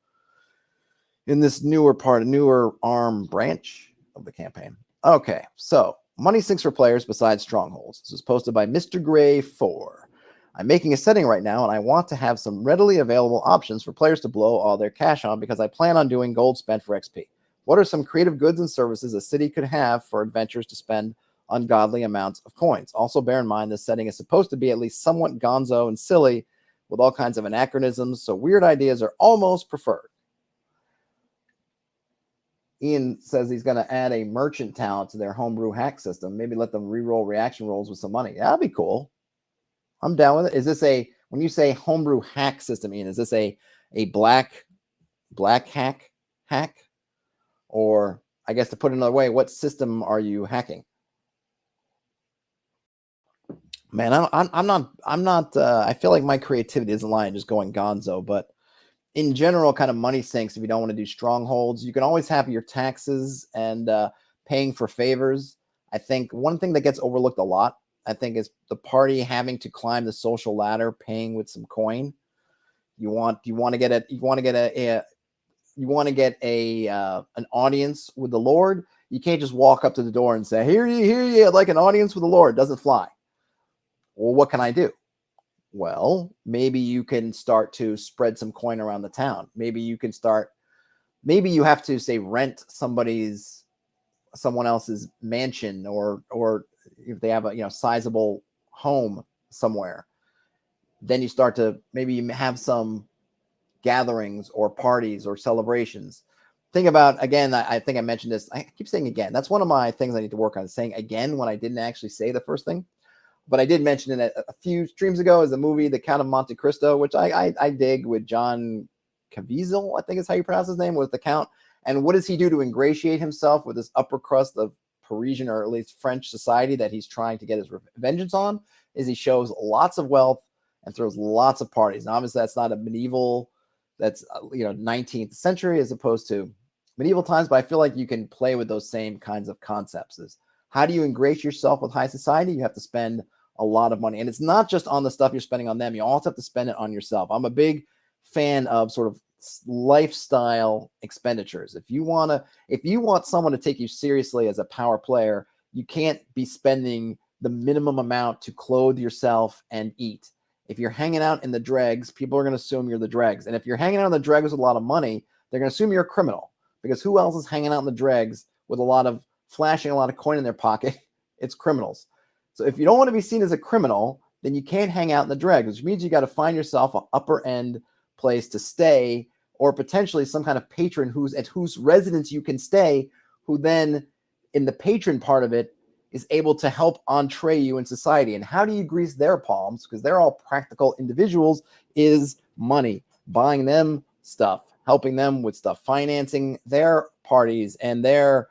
newer arm branch of the campaign. Okay, so money sinks for players besides strongholds. This is posted by Mr. Gray 4. I'm making a setting right now, and I want to have some readily available options for players to blow all their cash on because I plan on doing gold spent for XP. What are some creative goods and services a city could have for adventurers to spend ungodly amounts of coins? Also, bear in mind this setting is supposed to be at least somewhat gonzo and silly with all kinds of anachronisms, so weird ideas are almost preferred. Ian says he's going to add a merchant talent to their homebrew hack system. Maybe let them re-roll reaction rolls with some money. That'd be cool. I'm down with it. Is this when you say homebrew hack system, Ian, is this a black hack? Or I guess to put it another way, what system are you hacking? Man, I'm not. I feel like my creativity isn't lying, just going gonzo. But in general, kind of money sinks. If you don't want to do strongholds, you can always have your taxes and paying for favors. I think one thing that gets overlooked a lot, I think, is the party having to climb the social ladder, paying with some coin. You want to get an audience with the Lord. You can't just walk up to the door and say, "Here you, like an audience with the Lord." It doesn't fly. Well, what can I do? Well, maybe you can start to spread some coin around the town. Maybe you have to say rent someone else's mansion, or if they have a sizable home somewhere, then you start to maybe have some gatherings or parties or celebrations. Think about, again, I think I mentioned this. I keep saying again. That's one of my things I need to work on, saying again when I didn't actually say the first thing. But I did mention it a few streams ago, is the movie The Count of Monte Cristo, which I dig, with John Caviezel, I think is how you pronounce his name, with the Count. And what does he do to ingratiate himself with this upper crust of Parisian, or at least French, society that he's trying to get his vengeance on? Is he shows lots of wealth and throws lots of parties. Now, obviously, that's not a medieval, that's 19th century as opposed to medieval times, but I feel like you can play with those same kinds of concepts. Is how do you ingratiate yourself with high society? You have to spend a lot of money, and it's not just on the stuff you're spending on them. You also have to spend it on yourself. I'm a big fan of sort of lifestyle expenditures. If you want someone to take you seriously as a power player, you can't be spending the minimum amount to clothe yourself and eat. If you're hanging out in the dregs, people are going to assume you're the dregs. And if you're hanging out in the dregs with a lot of money, they're going to assume you're a criminal, because who else is hanging out in the dregs with flashing a lot of coin in their pocket? It's criminals. So if you don't want to be seen as a criminal, then you can't hang out in the dregs, which means you got to find yourself an upper end place to stay, or potentially some kind of patron at whose residence you can stay, who then in the patron part of it is able to help entree you in society. And how do you grease their palms? Because they're all practical individuals, is money, buying them stuff, helping them with stuff, financing their parties and their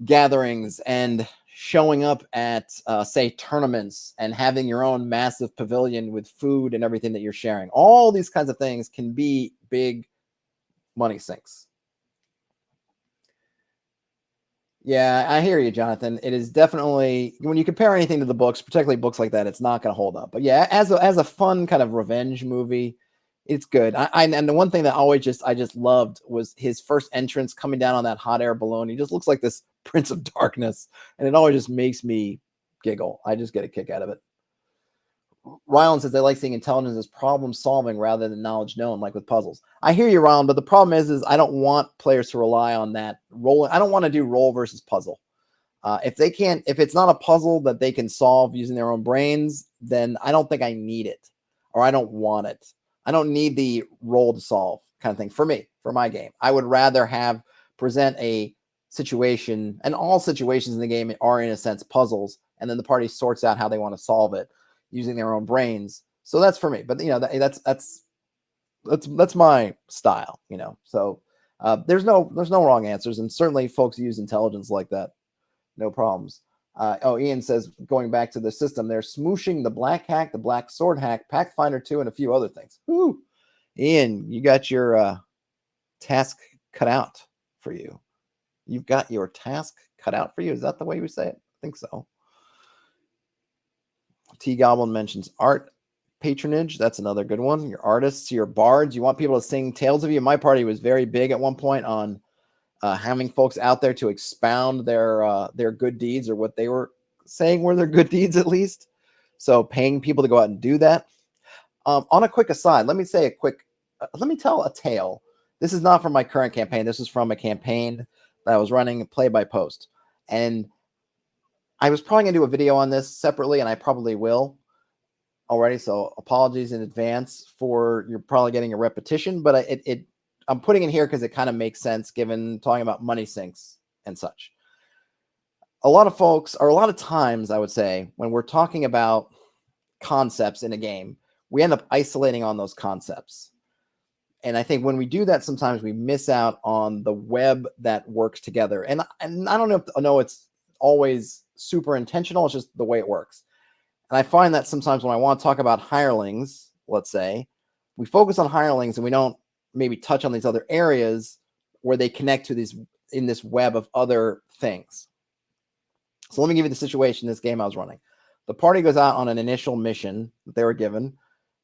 gatherings, and showing up at, say, tournaments, and having your own massive pavilion with food and everything that you're sharing. All these kinds of things can be big money sinks. Yeah, I hear you, Jonathan. It is definitely, when you compare anything to the books, particularly books like that, it's not going to hold up. But yeah, as a fun kind of revenge movie, It's good. And the one thing that I just loved was his first entrance coming down on that hot air balloon. He just looks like this Prince of Darkness, and it always just makes me giggle. I just get a kick out of it. Rylan says they like seeing intelligence as problem solving rather than knowledge known, like with puzzles. I hear you, Rylan, but the problem is I don't want players to rely on that roll. I don't want to do roll versus puzzle. If it's not a puzzle that they can solve using their own brains, then I don't think I need it, or I don't want it. I don't need the roll to solve kind of thing for me, for my game. I would rather present a situation, and all situations in the game are in a sense puzzles, and then the party sorts out how they want to solve it using their own brains. So that's for me. But that's my style, So there's no wrong answers, and certainly folks use intelligence like that. No problems. Ian says, going back to the system, they're smooshing the black hack, the black sword hack, Pathfinder 2, and a few other things. Woo! Ian, you got your task cut out for you. You've got your task cut out for you. Is that the way we say it? I think so. T Goblin mentions art patronage. That's another good one. Your artists, your bards. You want people to sing tales of you. My party was very big at one point on having folks out there to expound their good deeds, or what they were saying were their good deeds, at least. So paying people to go out and do that. On a quick aside, let me tell a tale. This is not from my current campaign. This is from a campaign that I was running play by post. And I was probably going to do a video on this separately, and I probably will already. So apologies in advance for you're probably getting a repetition, but I'm putting it here because it kind of makes sense given talking about money sinks and such. A lot of folks, or a lot of times, I would say, when we're talking about concepts in a game, we end up isolating on those concepts. And I think when we do that, sometimes we miss out on the web that works together. And I don't know it's always super intentional. It's just the way it works. And I find that sometimes when I want to talk about hirelings, let's say, we focus on hirelings and we don't maybe touch on these other areas where they connect to these in this web of other things. So let me give you the situation in this game I was running. The party goes out on an initial mission that they were given.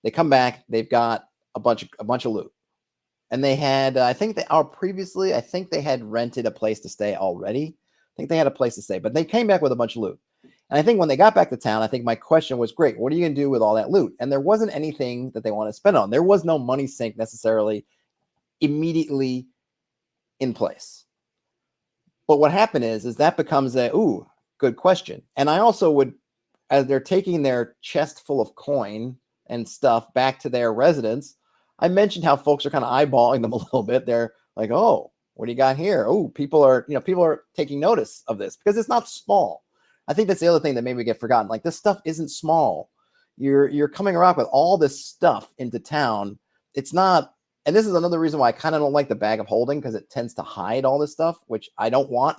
They come back, they've got a bunch of loot. And they had, I think they had rented a place to stay already. I think they had a place to stay, but they came back with a bunch of loot. And I think when they got back to town, I think my question was, great, what are you going to do with all that loot? And there wasn't anything that they want to spend on. There was no money sink necessarily immediately in place. But what happened is that becomes good question. And I also would, as they're taking their chest full of coin and stuff back to their residence, I mentioned how folks are kind of eyeballing them a little bit. They're like, oh, what do you got here? Oh, people are taking notice of this because it's not small. I think that's the other thing that maybe get forgotten. Like, this stuff isn't small. You're coming around with all this stuff into town. It's not, and this is another reason why I kind of don't like the bag of holding, because it tends to hide all this stuff, which I don't want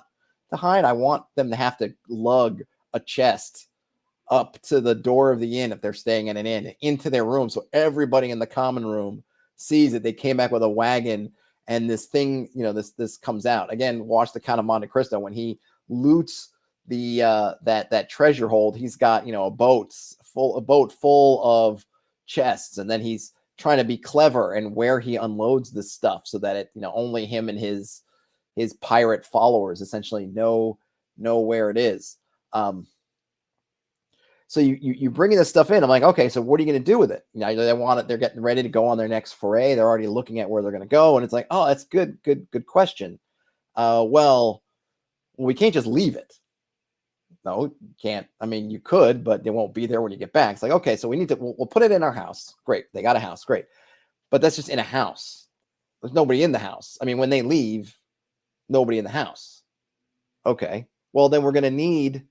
to hide. I want them to have to lug a chest up to the door of the inn if they're staying in an inn, into their room, so everybody in the common room sees that they came back with a wagon and this thing, this comes out. Again, watch the Count of Monte Cristo when he loots the that treasure hold. He's got a boat full of chests, and then he's trying to be clever and where he unloads this stuff so that it only him and his pirate followers essentially know where it is. So you bringing this stuff in. I'm like, okay, so what are you going to do with it? They want it. They're getting ready to go on their next foray. They're already looking at where they're going to go, and it's like, oh, that's good question. Well, we can't just leave it. No, you can't. I mean, you could, but they won't be there when you get back. It's like, okay, so we need to. We'll put it in our house. Great, they got a house. Great, but that's just in a house. There's nobody in the house. I mean, when they leave, nobody in the house. Okay, well then we're going to need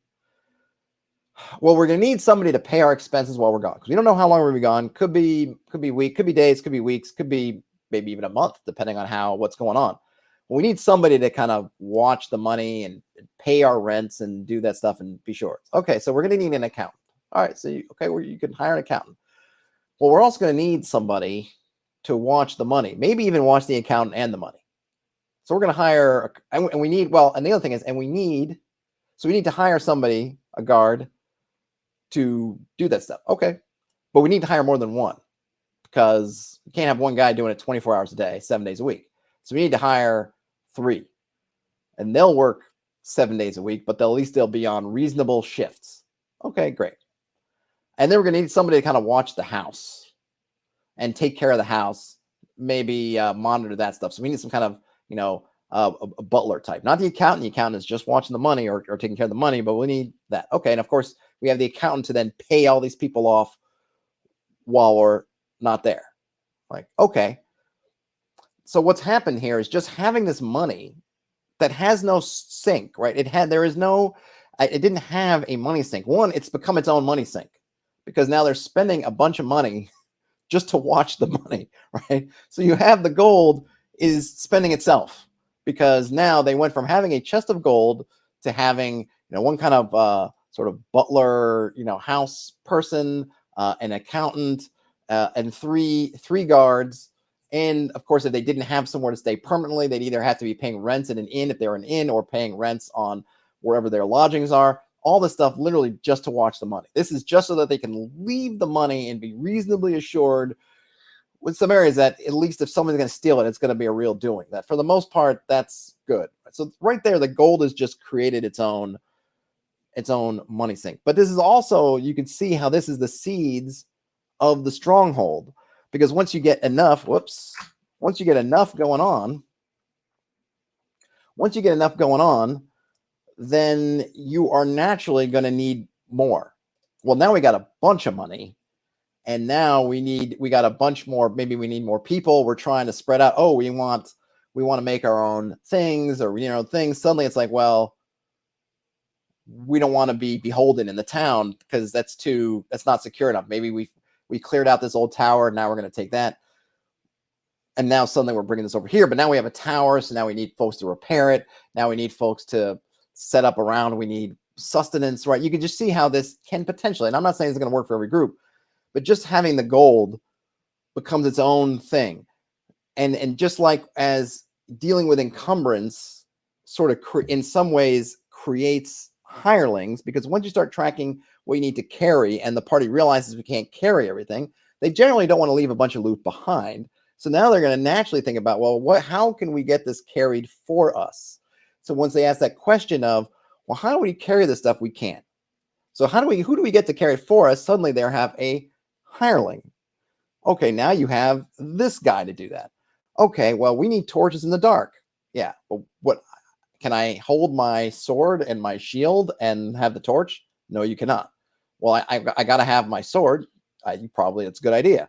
somebody to pay our expenses while we're gone, because we don't know how long we're going to be gone. Could be week, could be days, could be weeks, could be maybe even a month, depending on what's going on. We need somebody to kind of watch the money and pay our rents and do that stuff and be sure. Okay, so we're going to need an accountant. All right, so you can hire an accountant. Well, we're also going to need somebody to watch the money, maybe even watch the accountant and the money. So we're going to hire, and we need, and the other thing is, we need to hire somebody, a guard, to do that stuff. Okay, but we need to hire more than one, because you can't have one guy doing it 24 hours a day, 7 days a week. So we need to hire 3, and they'll work 7 days a week, but they'll be on reasonable shifts. Okay, great. And then we're going to need somebody to kind of watch the house and take care of the house, maybe monitor that stuff. So we need some kind of, a butler type, not the accountant. The accountant is just watching the money or taking care of the money, but we need that. Okay. And of course we have the accountant to then pay all these people off while we're not there. Like, okay. So what's happened here is just having this money that has no sink, right? It didn't have a money sink. One, it's become its own money sink because now they're spending a bunch of money just to watch the money, right? So you have the gold is spending itself because now they went from having a chest of gold to having, one kind of sort of butler, house person, an accountant, and three guards. And of course, if they didn't have somewhere to stay permanently, they'd either have to be paying rents at an inn if they're an inn, or paying rents on wherever their lodgings are. All this stuff literally just to watch the money. This is just so that they can leave the money and be reasonably assured with some areas that at least if someone's going to steal it, it's going to be a real doing. That for the most part, that's good. So right there, the gold has just created its own money sink. But this is also, you can see how this is the seeds of the stronghold, because once you get enough going on, then you are naturally going to need more. Well, now we got a bunch of money, and now we got a bunch more. Maybe we need more people. We're trying to spread out. Oh, we want to make our own things, or things. Suddenly it's like, well, we don't want to be beholden in the town because that's not secure enough. Maybe we cleared out this old tower. Now we're going to take that. And now suddenly we're bringing this over here, but now we have a tower. So now we need folks to repair it. Now we need folks to set up around. We need sustenance, right? You can just see how this can potentially, and I'm not saying it's going to work for every group, but just having the gold becomes its own thing. And just like as dealing with encumbrance sort of in some ways creates hirelings, because once you start tracking what you need to carry and the party realizes we can't carry everything, they generally don't want to leave a bunch of loot behind. So now they're going to naturally think about, well, how can we get this carried for us? So once they ask that question of, well, how do we carry this stuff? We can't. So who do we get to carry it for us? Suddenly they have a hireling. Okay, now you have this guy to do that. Okay, well, we need torches in the dark. Yeah, but what, can I hold my sword and my shield and have the torch? No, you cannot. Well, I got to have my sword. It's a good idea.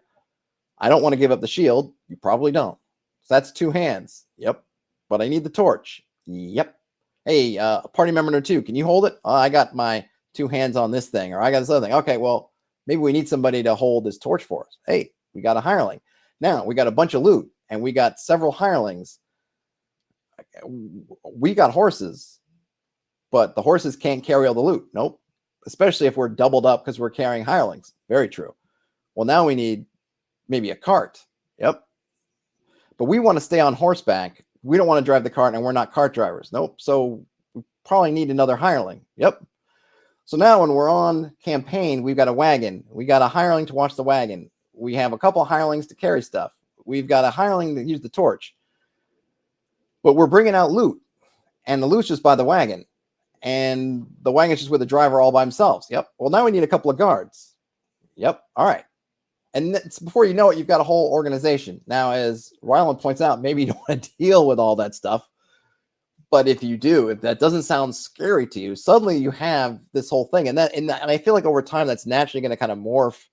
I don't want to give up the shield. You probably don't. So that's 2 hands. Yep. But I need the torch. Yep. Hey, party member number 2, can you hold it? I got my 2 hands on this thing, or I got this other thing. Okay, well, maybe we need somebody to hold this torch for us. Hey, we got a hireling. Now we got a bunch of loot, and we got several hirelings. We got horses, but the horses can't carry all the loot. Nope. Especially if we're doubled up because we're carrying hirelings. Very true. Well, now we need maybe a cart. Yep. But we want to stay on horseback. We don't want to drive the cart, and we're not cart drivers. Nope. So we probably need another hireling. Yep. So now when we're on campaign, we've got a wagon. We got a hireling to watch the wagon. We have a couple of hirelings to carry stuff. We've got a hireling to use the torch. But we're bringing out loot, and the loot's just by the wagon. And the wagon's just with the driver all by themselves. Yep. Well, now we need a couple of guards. Yep. All right. And before you know it, you've got a whole organization. Now, as Ryland points out, maybe you don't want to deal with all that stuff. But if you do, if that doesn't sound scary to you, suddenly you have this whole thing. And I feel like over time, that's naturally going to kind of morph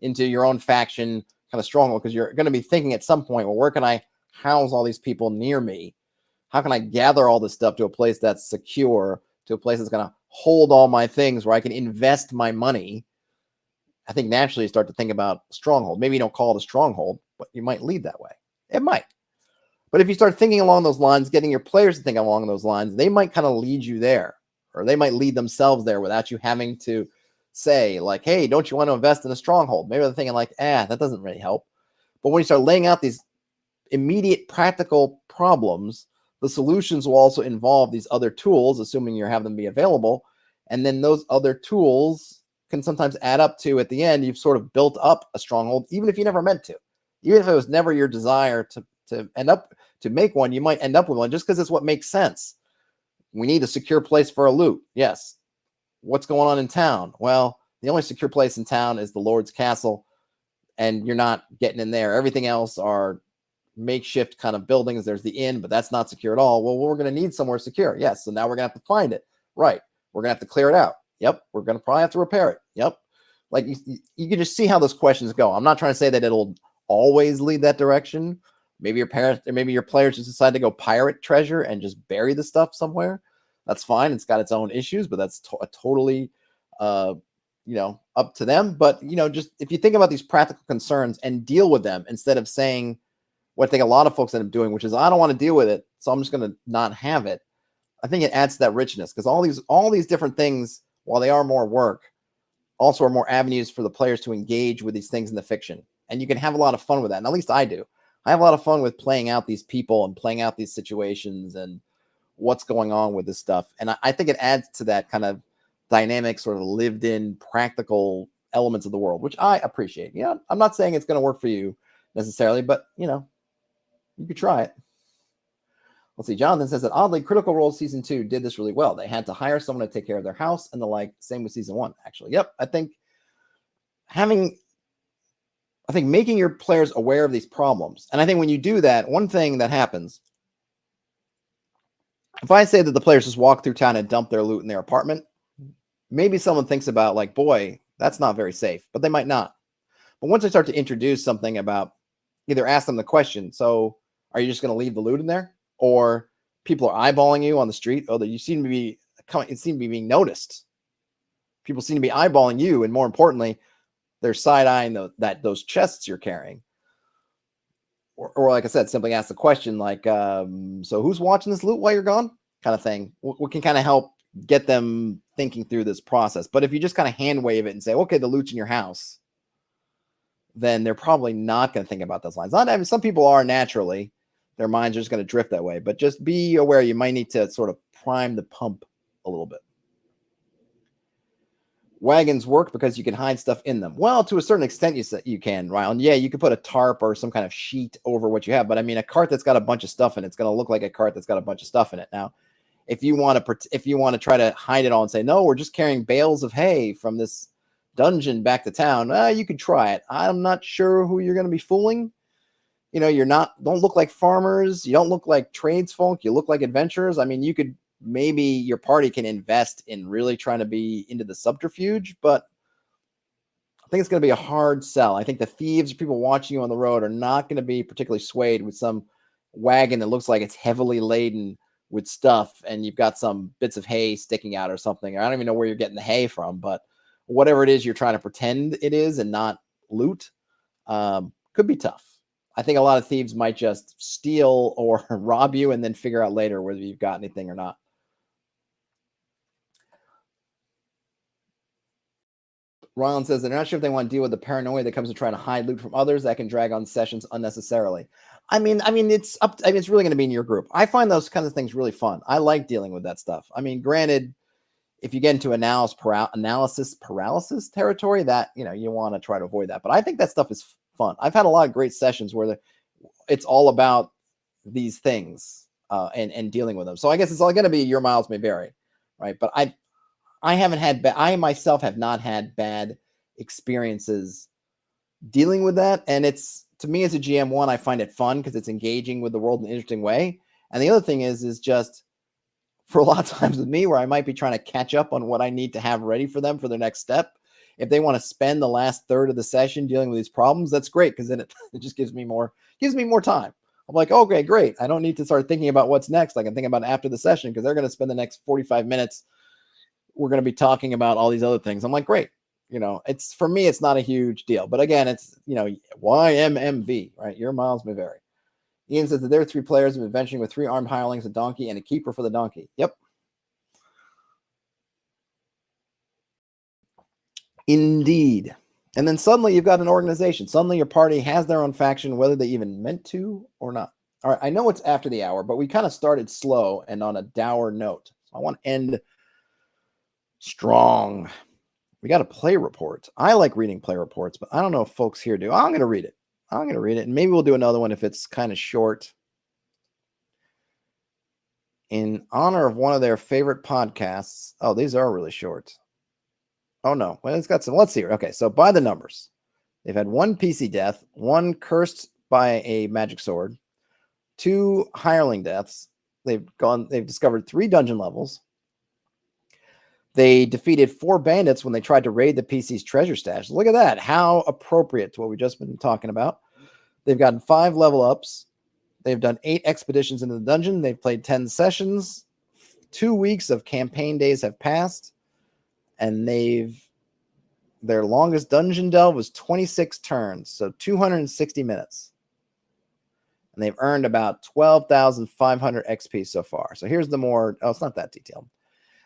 into your own faction kind of stronghold, because you're going to be thinking at some point, well, where can I house all these people near me? How can I gather all this stuff to a place that's secure, to a place that's going to hold all my things where I can invest my money? I think naturally you start to think about stronghold. Maybe you don't call it a stronghold, but you might lead that way. It might. But if you start thinking along those lines, getting your players to think along those lines, they might kind of lead you there, or they might lead themselves there without you having to say, like, hey, don't you want to invest in a stronghold? Maybe they're thinking like, that doesn't really help. But when you start laying out these immediate practical problems, the solutions will also involve these other tools, assuming you have them be available. And then those other tools can sometimes add up to, at the end, you've sort of built up a stronghold, even if you never meant to. Even if it was never your desire to end up to make one, you might end up with one just because it's what makes sense. We need a secure place for a loot. Yes. What's going on in town? Well, the only secure place in town is the Lord's castle, and you're not getting in there. Everything else are makeshift kind of buildings. There's the inn, but that's not secure at all. Well, we're going to need somewhere secure. Yes. So now we're going to have to find it. Right. We're going to have to clear it out. Yep. We're going to probably have to repair it. Yep. Like you can just see how those questions go. I'm not trying to say that it'll always lead that direction. Maybe your parents, or maybe your players just decide to go pirate treasure and just bury the stuff somewhere. That's fine. It's got its own issues, but that's totally, up to them. But, just if you think about these practical concerns and deal with them instead of saying what I think a lot of folks end up doing, which is, I don't want to deal with it, so I'm just going to not have it. I think it adds to that richness, because all these different things, while they are more work, also are more avenues for the players to engage with these things in the fiction. And you can have a lot of fun with that. And at least I do. I have a lot of fun with playing out these people and playing out these situations and what's going on with this stuff. And I think it adds to that kind of dynamic, sort of lived in practical elements of the world, which I appreciate. I'm not saying it's going to work for you necessarily, but you could try it. Let's see. Jonathan says that oddly, Critical Role Season 2 did this really well. They had to hire someone to take care of their house and the like. Same with Season 1, actually. Yep. I think making your players aware of these problems. And I think when you do that, one thing that happens, if I say that the players just walk through town and dump their loot in their apartment, maybe someone thinks about like, boy, that's not very safe, but they might not. But once I start to introduce something about, either ask them the question, so are you just going to leave the loot in there? Or people are eyeballing you on the street. Oh, that you seem to be being noticed. People seem to be eyeballing you. And more importantly, they're side-eyeing those chests you're carrying. Or like I said, simply ask the question like, so who's watching this loot while you're gone? Kind of thing. What can kind of help get them thinking through this process. But if you just kind of hand wave it and say, okay, the loot's in your house, then they're probably not going to think about those lines. Some people are naturally, their minds are just going to drift that way. But just be aware you might need to sort of prime the pump a little bit. Wagons work because you can hide stuff in them. Well, to a certain extent, you can, Ryan. Yeah, you could put a tarp or some kind of sheet over what you have. But I mean, a cart that's got a bunch of stuff in it's going to look like a cart that's got a bunch of stuff in it. Now, if you want to try to hide it all and say, no, we're just carrying bales of hay from this dungeon back to town, you could try it. I'm not sure who you're going to be fooling. Don't look like farmers. You don't look like tradesfolk. You look like adventurers. I mean, maybe your party can invest in really trying to be into the subterfuge, but I think it's going to be a hard sell. I think the thieves, people watching you on the road, are not going to be particularly swayed with some wagon that looks like it's heavily laden with stuff and you've got some bits of hay sticking out or something. I don't even know where you're getting the hay from, but whatever it is you're trying to pretend it is and not loot, could be tough. I think a lot of thieves might just steal or rob you and then figure out later whether you've got anything or not. Rylan says they're not sure if they want to deal with the paranoia that comes to trying to hide loot from others that can drag on sessions unnecessarily. I mean, it's really going to be in your group. I find those kinds of things really fun. I like dealing with that stuff. I mean, granted, if you get into analysis paralysis territory, that you want to try to avoid that. But I think that stuff is fun. I've had a lot of great sessions where it's all about these things and dealing with them. So I guess it's all going to be your miles may vary, right? But I myself have not had bad experiences dealing with that. And it's, to me as a GM, one, I find it fun because it's engaging with the world in an interesting way. And the other thing is just for a lot of times with me where I might be trying to catch up on what I need to have ready for them for their next step. If they want to spend the last third of the session dealing with these problems, that's great because then it just gives me more time. I'm like, okay, great. I don't need to start thinking about what's next. I can think about it after the session because they're going to spend the next 45 minutes. We're going to be talking about all these other things. I'm like, great. It's, for me, it's not a huge deal. But again, it's, YMMV, right? Your miles may vary. Ian says that there are 3 players who have been venturing with 3 armed hirelings, a donkey, and a keeper for the donkey. Yep. Indeed. And then suddenly you've got an organization. Suddenly your party has their own faction, whether they even meant to or not. All right, I know it's after the hour, but we kind of started slow and on a dour note. So I want to end strong. We got a play report. I like reading play reports, but I don't know if folks here do. I'm going to read it. I'm going to read it, and maybe we'll do another one if it's kind of short. In honor of one of their favorite podcasts. Oh, these are really short. Oh, no. Well, it's got some. Let's see. Okay, so by the numbers, they've had 1 PC death, 1 cursed by a magic sword, 2 hireling deaths. They've discovered 3 dungeon levels. They defeated 4 bandits when they tried to raid the PC's treasure stash. Look at that. How appropriate to what we've just been talking about. They've gotten 5 level ups. They've done 8 expeditions into the dungeon. They've played 10 sessions. 2 weeks of campaign days have passed. And their longest dungeon delve was 26 turns, so 260 minutes. And they've earned about 12,500 XP so far. So here's the more, it's not that detailed.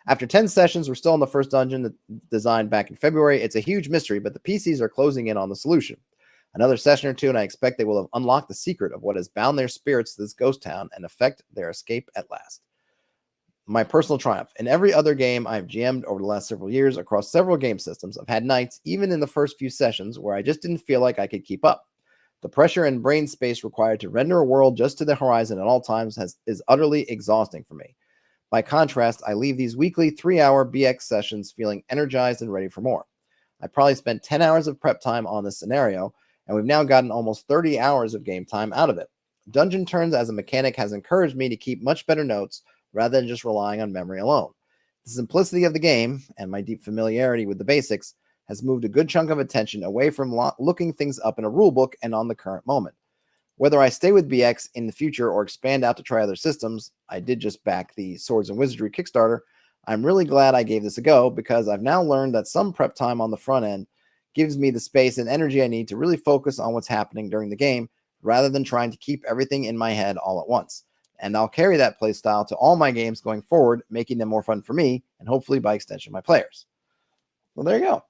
After 10 sessions, we're still in the first dungeon designed back in February. It's a huge mystery, but the PCs are closing in on the solution. Another session or 2, and I expect they will have unlocked the secret of what has bound their spirits to this ghost town and effect their escape at last. My personal triumph. In every other game I've GM'd over the last several years across several game systems, I've had nights, even in the first few sessions, where I just didn't feel like I could keep up. The pressure and brain space required to render a world just to the horizon at all times is utterly exhausting for me. By contrast, I leave these weekly 3-hour BX sessions feeling energized and ready for more. I probably spent 10 hours of prep time on this scenario, and we've now gotten almost 30 hours of game time out of it. Dungeon turns as a mechanic has encouraged me to keep much better notes rather than just relying on memory alone. The simplicity of the game and my deep familiarity with the basics has moved a good chunk of attention away from looking things up in a rulebook and on the current moment. Whether I stay with BX in the future or expand out to try other systems, I did just back the Swords and Wizardry Kickstarter. I'm really glad I gave this a go because I've now learned that some prep time on the front end gives me the space and energy I need to really focus on what's happening during the game rather than trying to keep everything in my head all at once. And I'll carry that play style to all my games going forward, making them more fun for me and hopefully by extension my players. Well, there you go.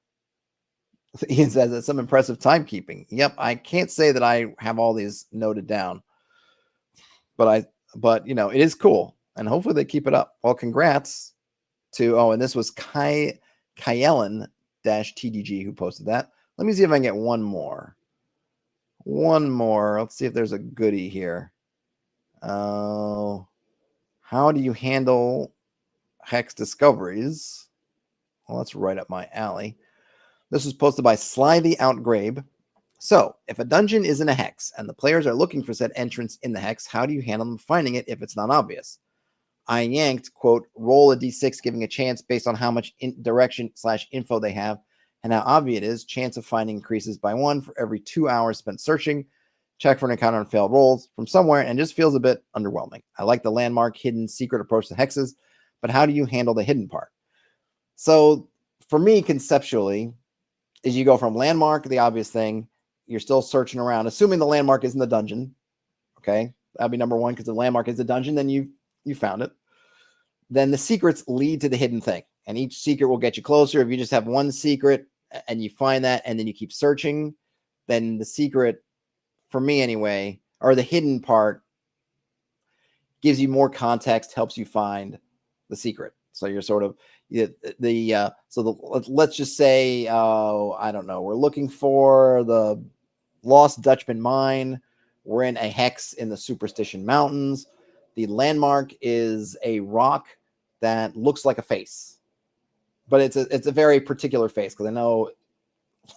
Ian says that's some impressive timekeeping. Yep, I can't say that I have all these noted down, but it is cool, and hopefully they keep it up. Well, congrats to and this was Kyellen-TDG who posted that. Let me see if I can get one more. Let's see if there's a goodie here. How do you handle hex discoveries? Well, that's right up my alley. This was posted by Slithy Outgrabe. So, if a dungeon is in a hex and the players are looking for said entrance in the hex, how do you handle them finding it if it's not obvious? I yanked, quote, roll a d6 giving a chance based on how much direction/info they have and how obvious it is. Chance of finding increases by 1 for every 2 hours spent searching. Check for an encounter on failed rolls from somewhere and just feels a bit underwhelming. I like the landmark, hidden, secret approach to hexes, but how do you handle the hidden part? So, for me, conceptually, is you go from landmark, the obvious thing, you're still searching around, assuming the landmark is in the dungeon. Okay, that'd be number 1 because the landmark is the dungeon, then you found it. Then the secrets lead to the hidden thing, and each secret will get you closer. If you just have one secret and you find that and then you keep searching, then the secret, for me anyway, or the hidden part, gives you more context, helps you find the secret. So you're sort of let's just say, I don't know, we're looking for the Lost Dutchman mine. We're in a hex in the Superstition Mountains. The landmark is a rock that looks like a face, but it's a very particular face, because I know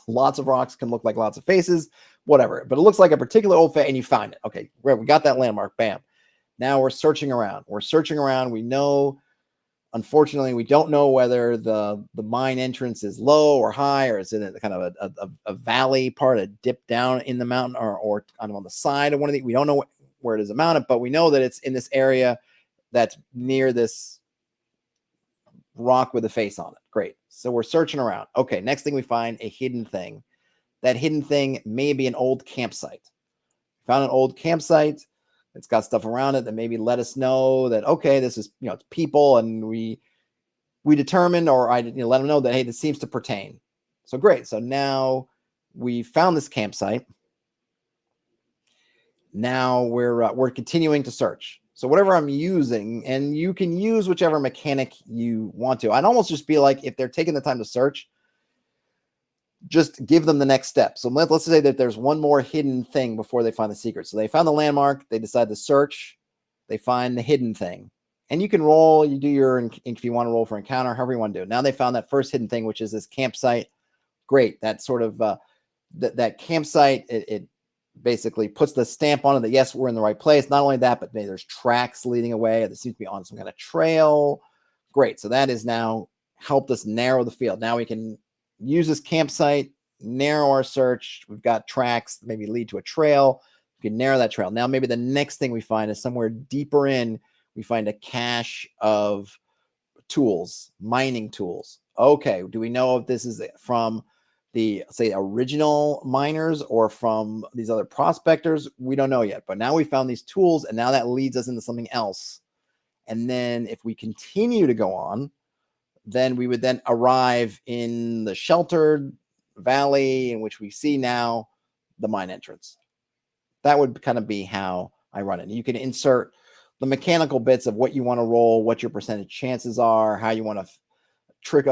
lots of rocks can look like lots of faces, whatever, but it looks like a particular old face, and you find it. Okay, we got that landmark, bam. Now we're searching around. We know, unfortunately, we don't know whether the mine entrance is low or high, or it's in a kind of a valley part, a dip down in the mountain, or kind of on the side of one of the. We don't know where it is mounted, but we know that it's in this area that's near this rock with a face on it. Great. So we're searching around. Okay, next thing we find a hidden thing. That hidden thing may be an old campsite. Found an old campsite. It's got stuff around it that maybe let us know that, okay, this is, it's people, and we determined, or I let them know that, hey, this seems to pertain. So great. So now we found this campsite. Now we're continuing to search. So whatever I'm using, and you can use whichever mechanic you want to. I'd almost just be like, if they're taking the time to search, just give them the next step. So let's say that there's one more hidden thing before they find the secret. So they found the landmark, they decide to search, they find the hidden thing. And you can roll, you do your, if you want to roll for encounter, however you want to do it. Now they found that first hidden thing, which is this campsite. Great. That sort of, that campsite, it basically puts the stamp on it that, yes, we're in the right place. Not only that, but maybe there's tracks leading away. That seems to be on some kind of trail. Great. So that is now helped us narrow the field. Now we can use this campsite, narrow our search. We've got tracks that maybe lead to a trail. We can narrow that trail. Now maybe the next thing we find is somewhere deeper in, we find a cache of tools, mining tools. Okay, do we know if this is from the, say, original miners or from these other prospectors? We don't know yet, but now we found these tools, and now that leads us into something else. And then if we continue to go on, then we would then arrive in the sheltered valley in which we see now the mine entrance. That would kind of be how I run it. You can insert the mechanical bits of what you want to roll, what your percentage chances are, how you want to trick,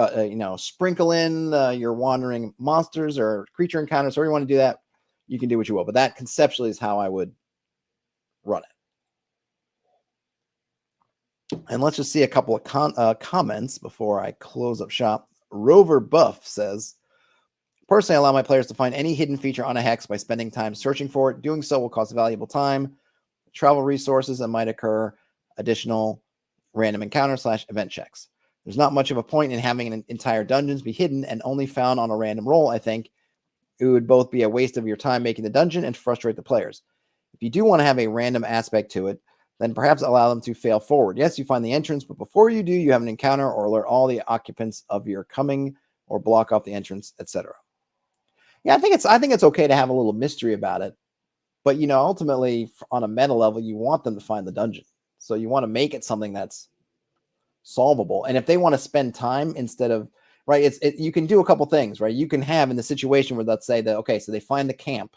sprinkle in your wandering monsters or creature encounters, or you want to do that, you can do what you will. But that conceptually is how I would run it. And let's just see a couple of comments before I close up shop. Rover Buff says, personally, I allow my players to find any hidden feature on a hex by spending time searching for it. Doing so will cost valuable time, travel resources, and might occur additional random encounter/event checks. There's not much of a point in having an entire dungeons be hidden and only found on a random roll. I think it would both be a waste of your time making the dungeon and frustrate the players. If you do want to have a random aspect to it, then perhaps allow them to fail forward. Yes, you find the entrance, but before you do, you have an encounter or alert all the occupants of your coming or block off the entrance, etc. Yeah, I think it's okay to have a little mystery about it, but ultimately on a meta level, you want them to find the dungeon, so you want to make it something that's solvable. And if they want to spend time instead of you can do a couple things, right? You can have in the situation where, let's say that, okay, so they find the camp.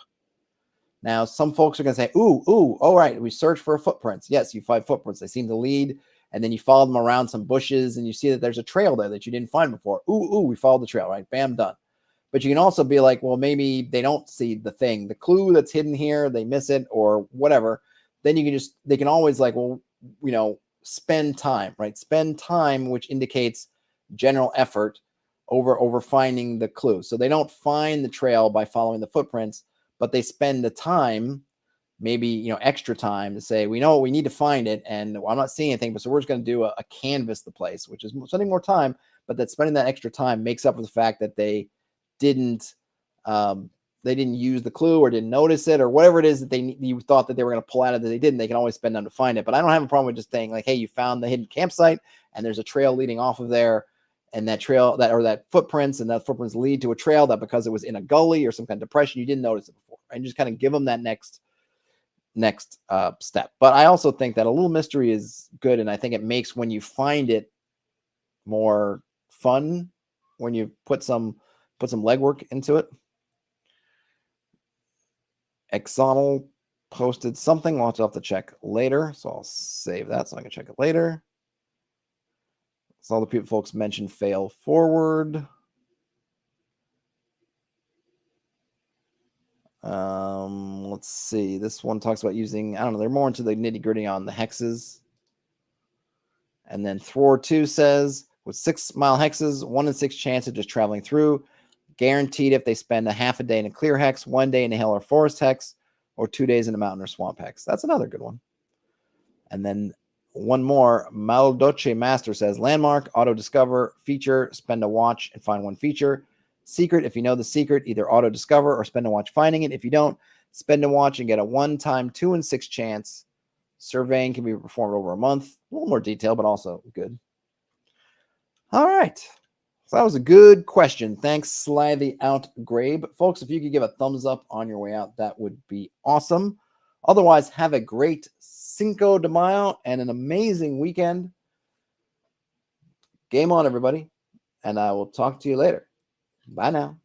Now, some folks are going to say, ooh, all right, we search for footprints. Yes, you find footprints. They seem to lead, and then you follow them around some bushes, and you see that there's a trail there that you didn't find before. Ooh, we followed the trail, right? Bam, done. But you can also be like, well, maybe they don't see the thing, the clue that's hidden here, they miss it or whatever. Then they can always spend time, right? Spend time, which indicates general effort over finding the clue. So they don't find the trail by following the footprints, but they spend the time, maybe, extra time to say, we know we need to find it. And I'm not seeing anything, but so we're just going to do a canvas the place, which is spending more time, but that spending that extra time makes up for the fact that they didn't use the clue or didn't notice it or whatever it is that you thought that they were going to pull out of that they didn't. They can always spend time to find it. But I don't have a problem with just saying like, hey, you found the hidden campsite and there's a trail leading off of there, and that trail that footprints lead to a trail that, because it was in a gully or some kind of depression, you didn't notice it before, right? And just kind of give them that next step. But I also think that a little mystery is good, and I think it makes when you find it more fun when you put some legwork into it. Exonal posted something. We'll have to check later, so I'll save that so I can check it later. So all the folks mentioned fail forward. Let's see. This one talks about using, I don't know, they're more into the nitty-gritty on the hexes. And then Thor2 says, with 6 mile hexes, 1 in 6 chance of just traveling through. Guaranteed if they spend a half a day in a clear hex, 1 day in a hill or forest hex, or 2 days in a mountain or swamp hex. That's another good one. And then one more, Maldoce Master says, landmark, auto-discover, feature, spend a watch and find 1 feature. Secret, if you know the secret, either auto-discover or spend a watch finding it. If you don't, spend a watch and get a one-time 2 in 6 chance. Surveying can be performed over a month. A little more detail, but also good. All right. So that was a good question. Thanks, Slithy Out Grabe. Folks, if you could give a thumbs up on your way out, that would be awesome. Otherwise, have a great Cinco de Mayo and an amazing weekend. Game on, everybody. And I will talk to you later. Bye now.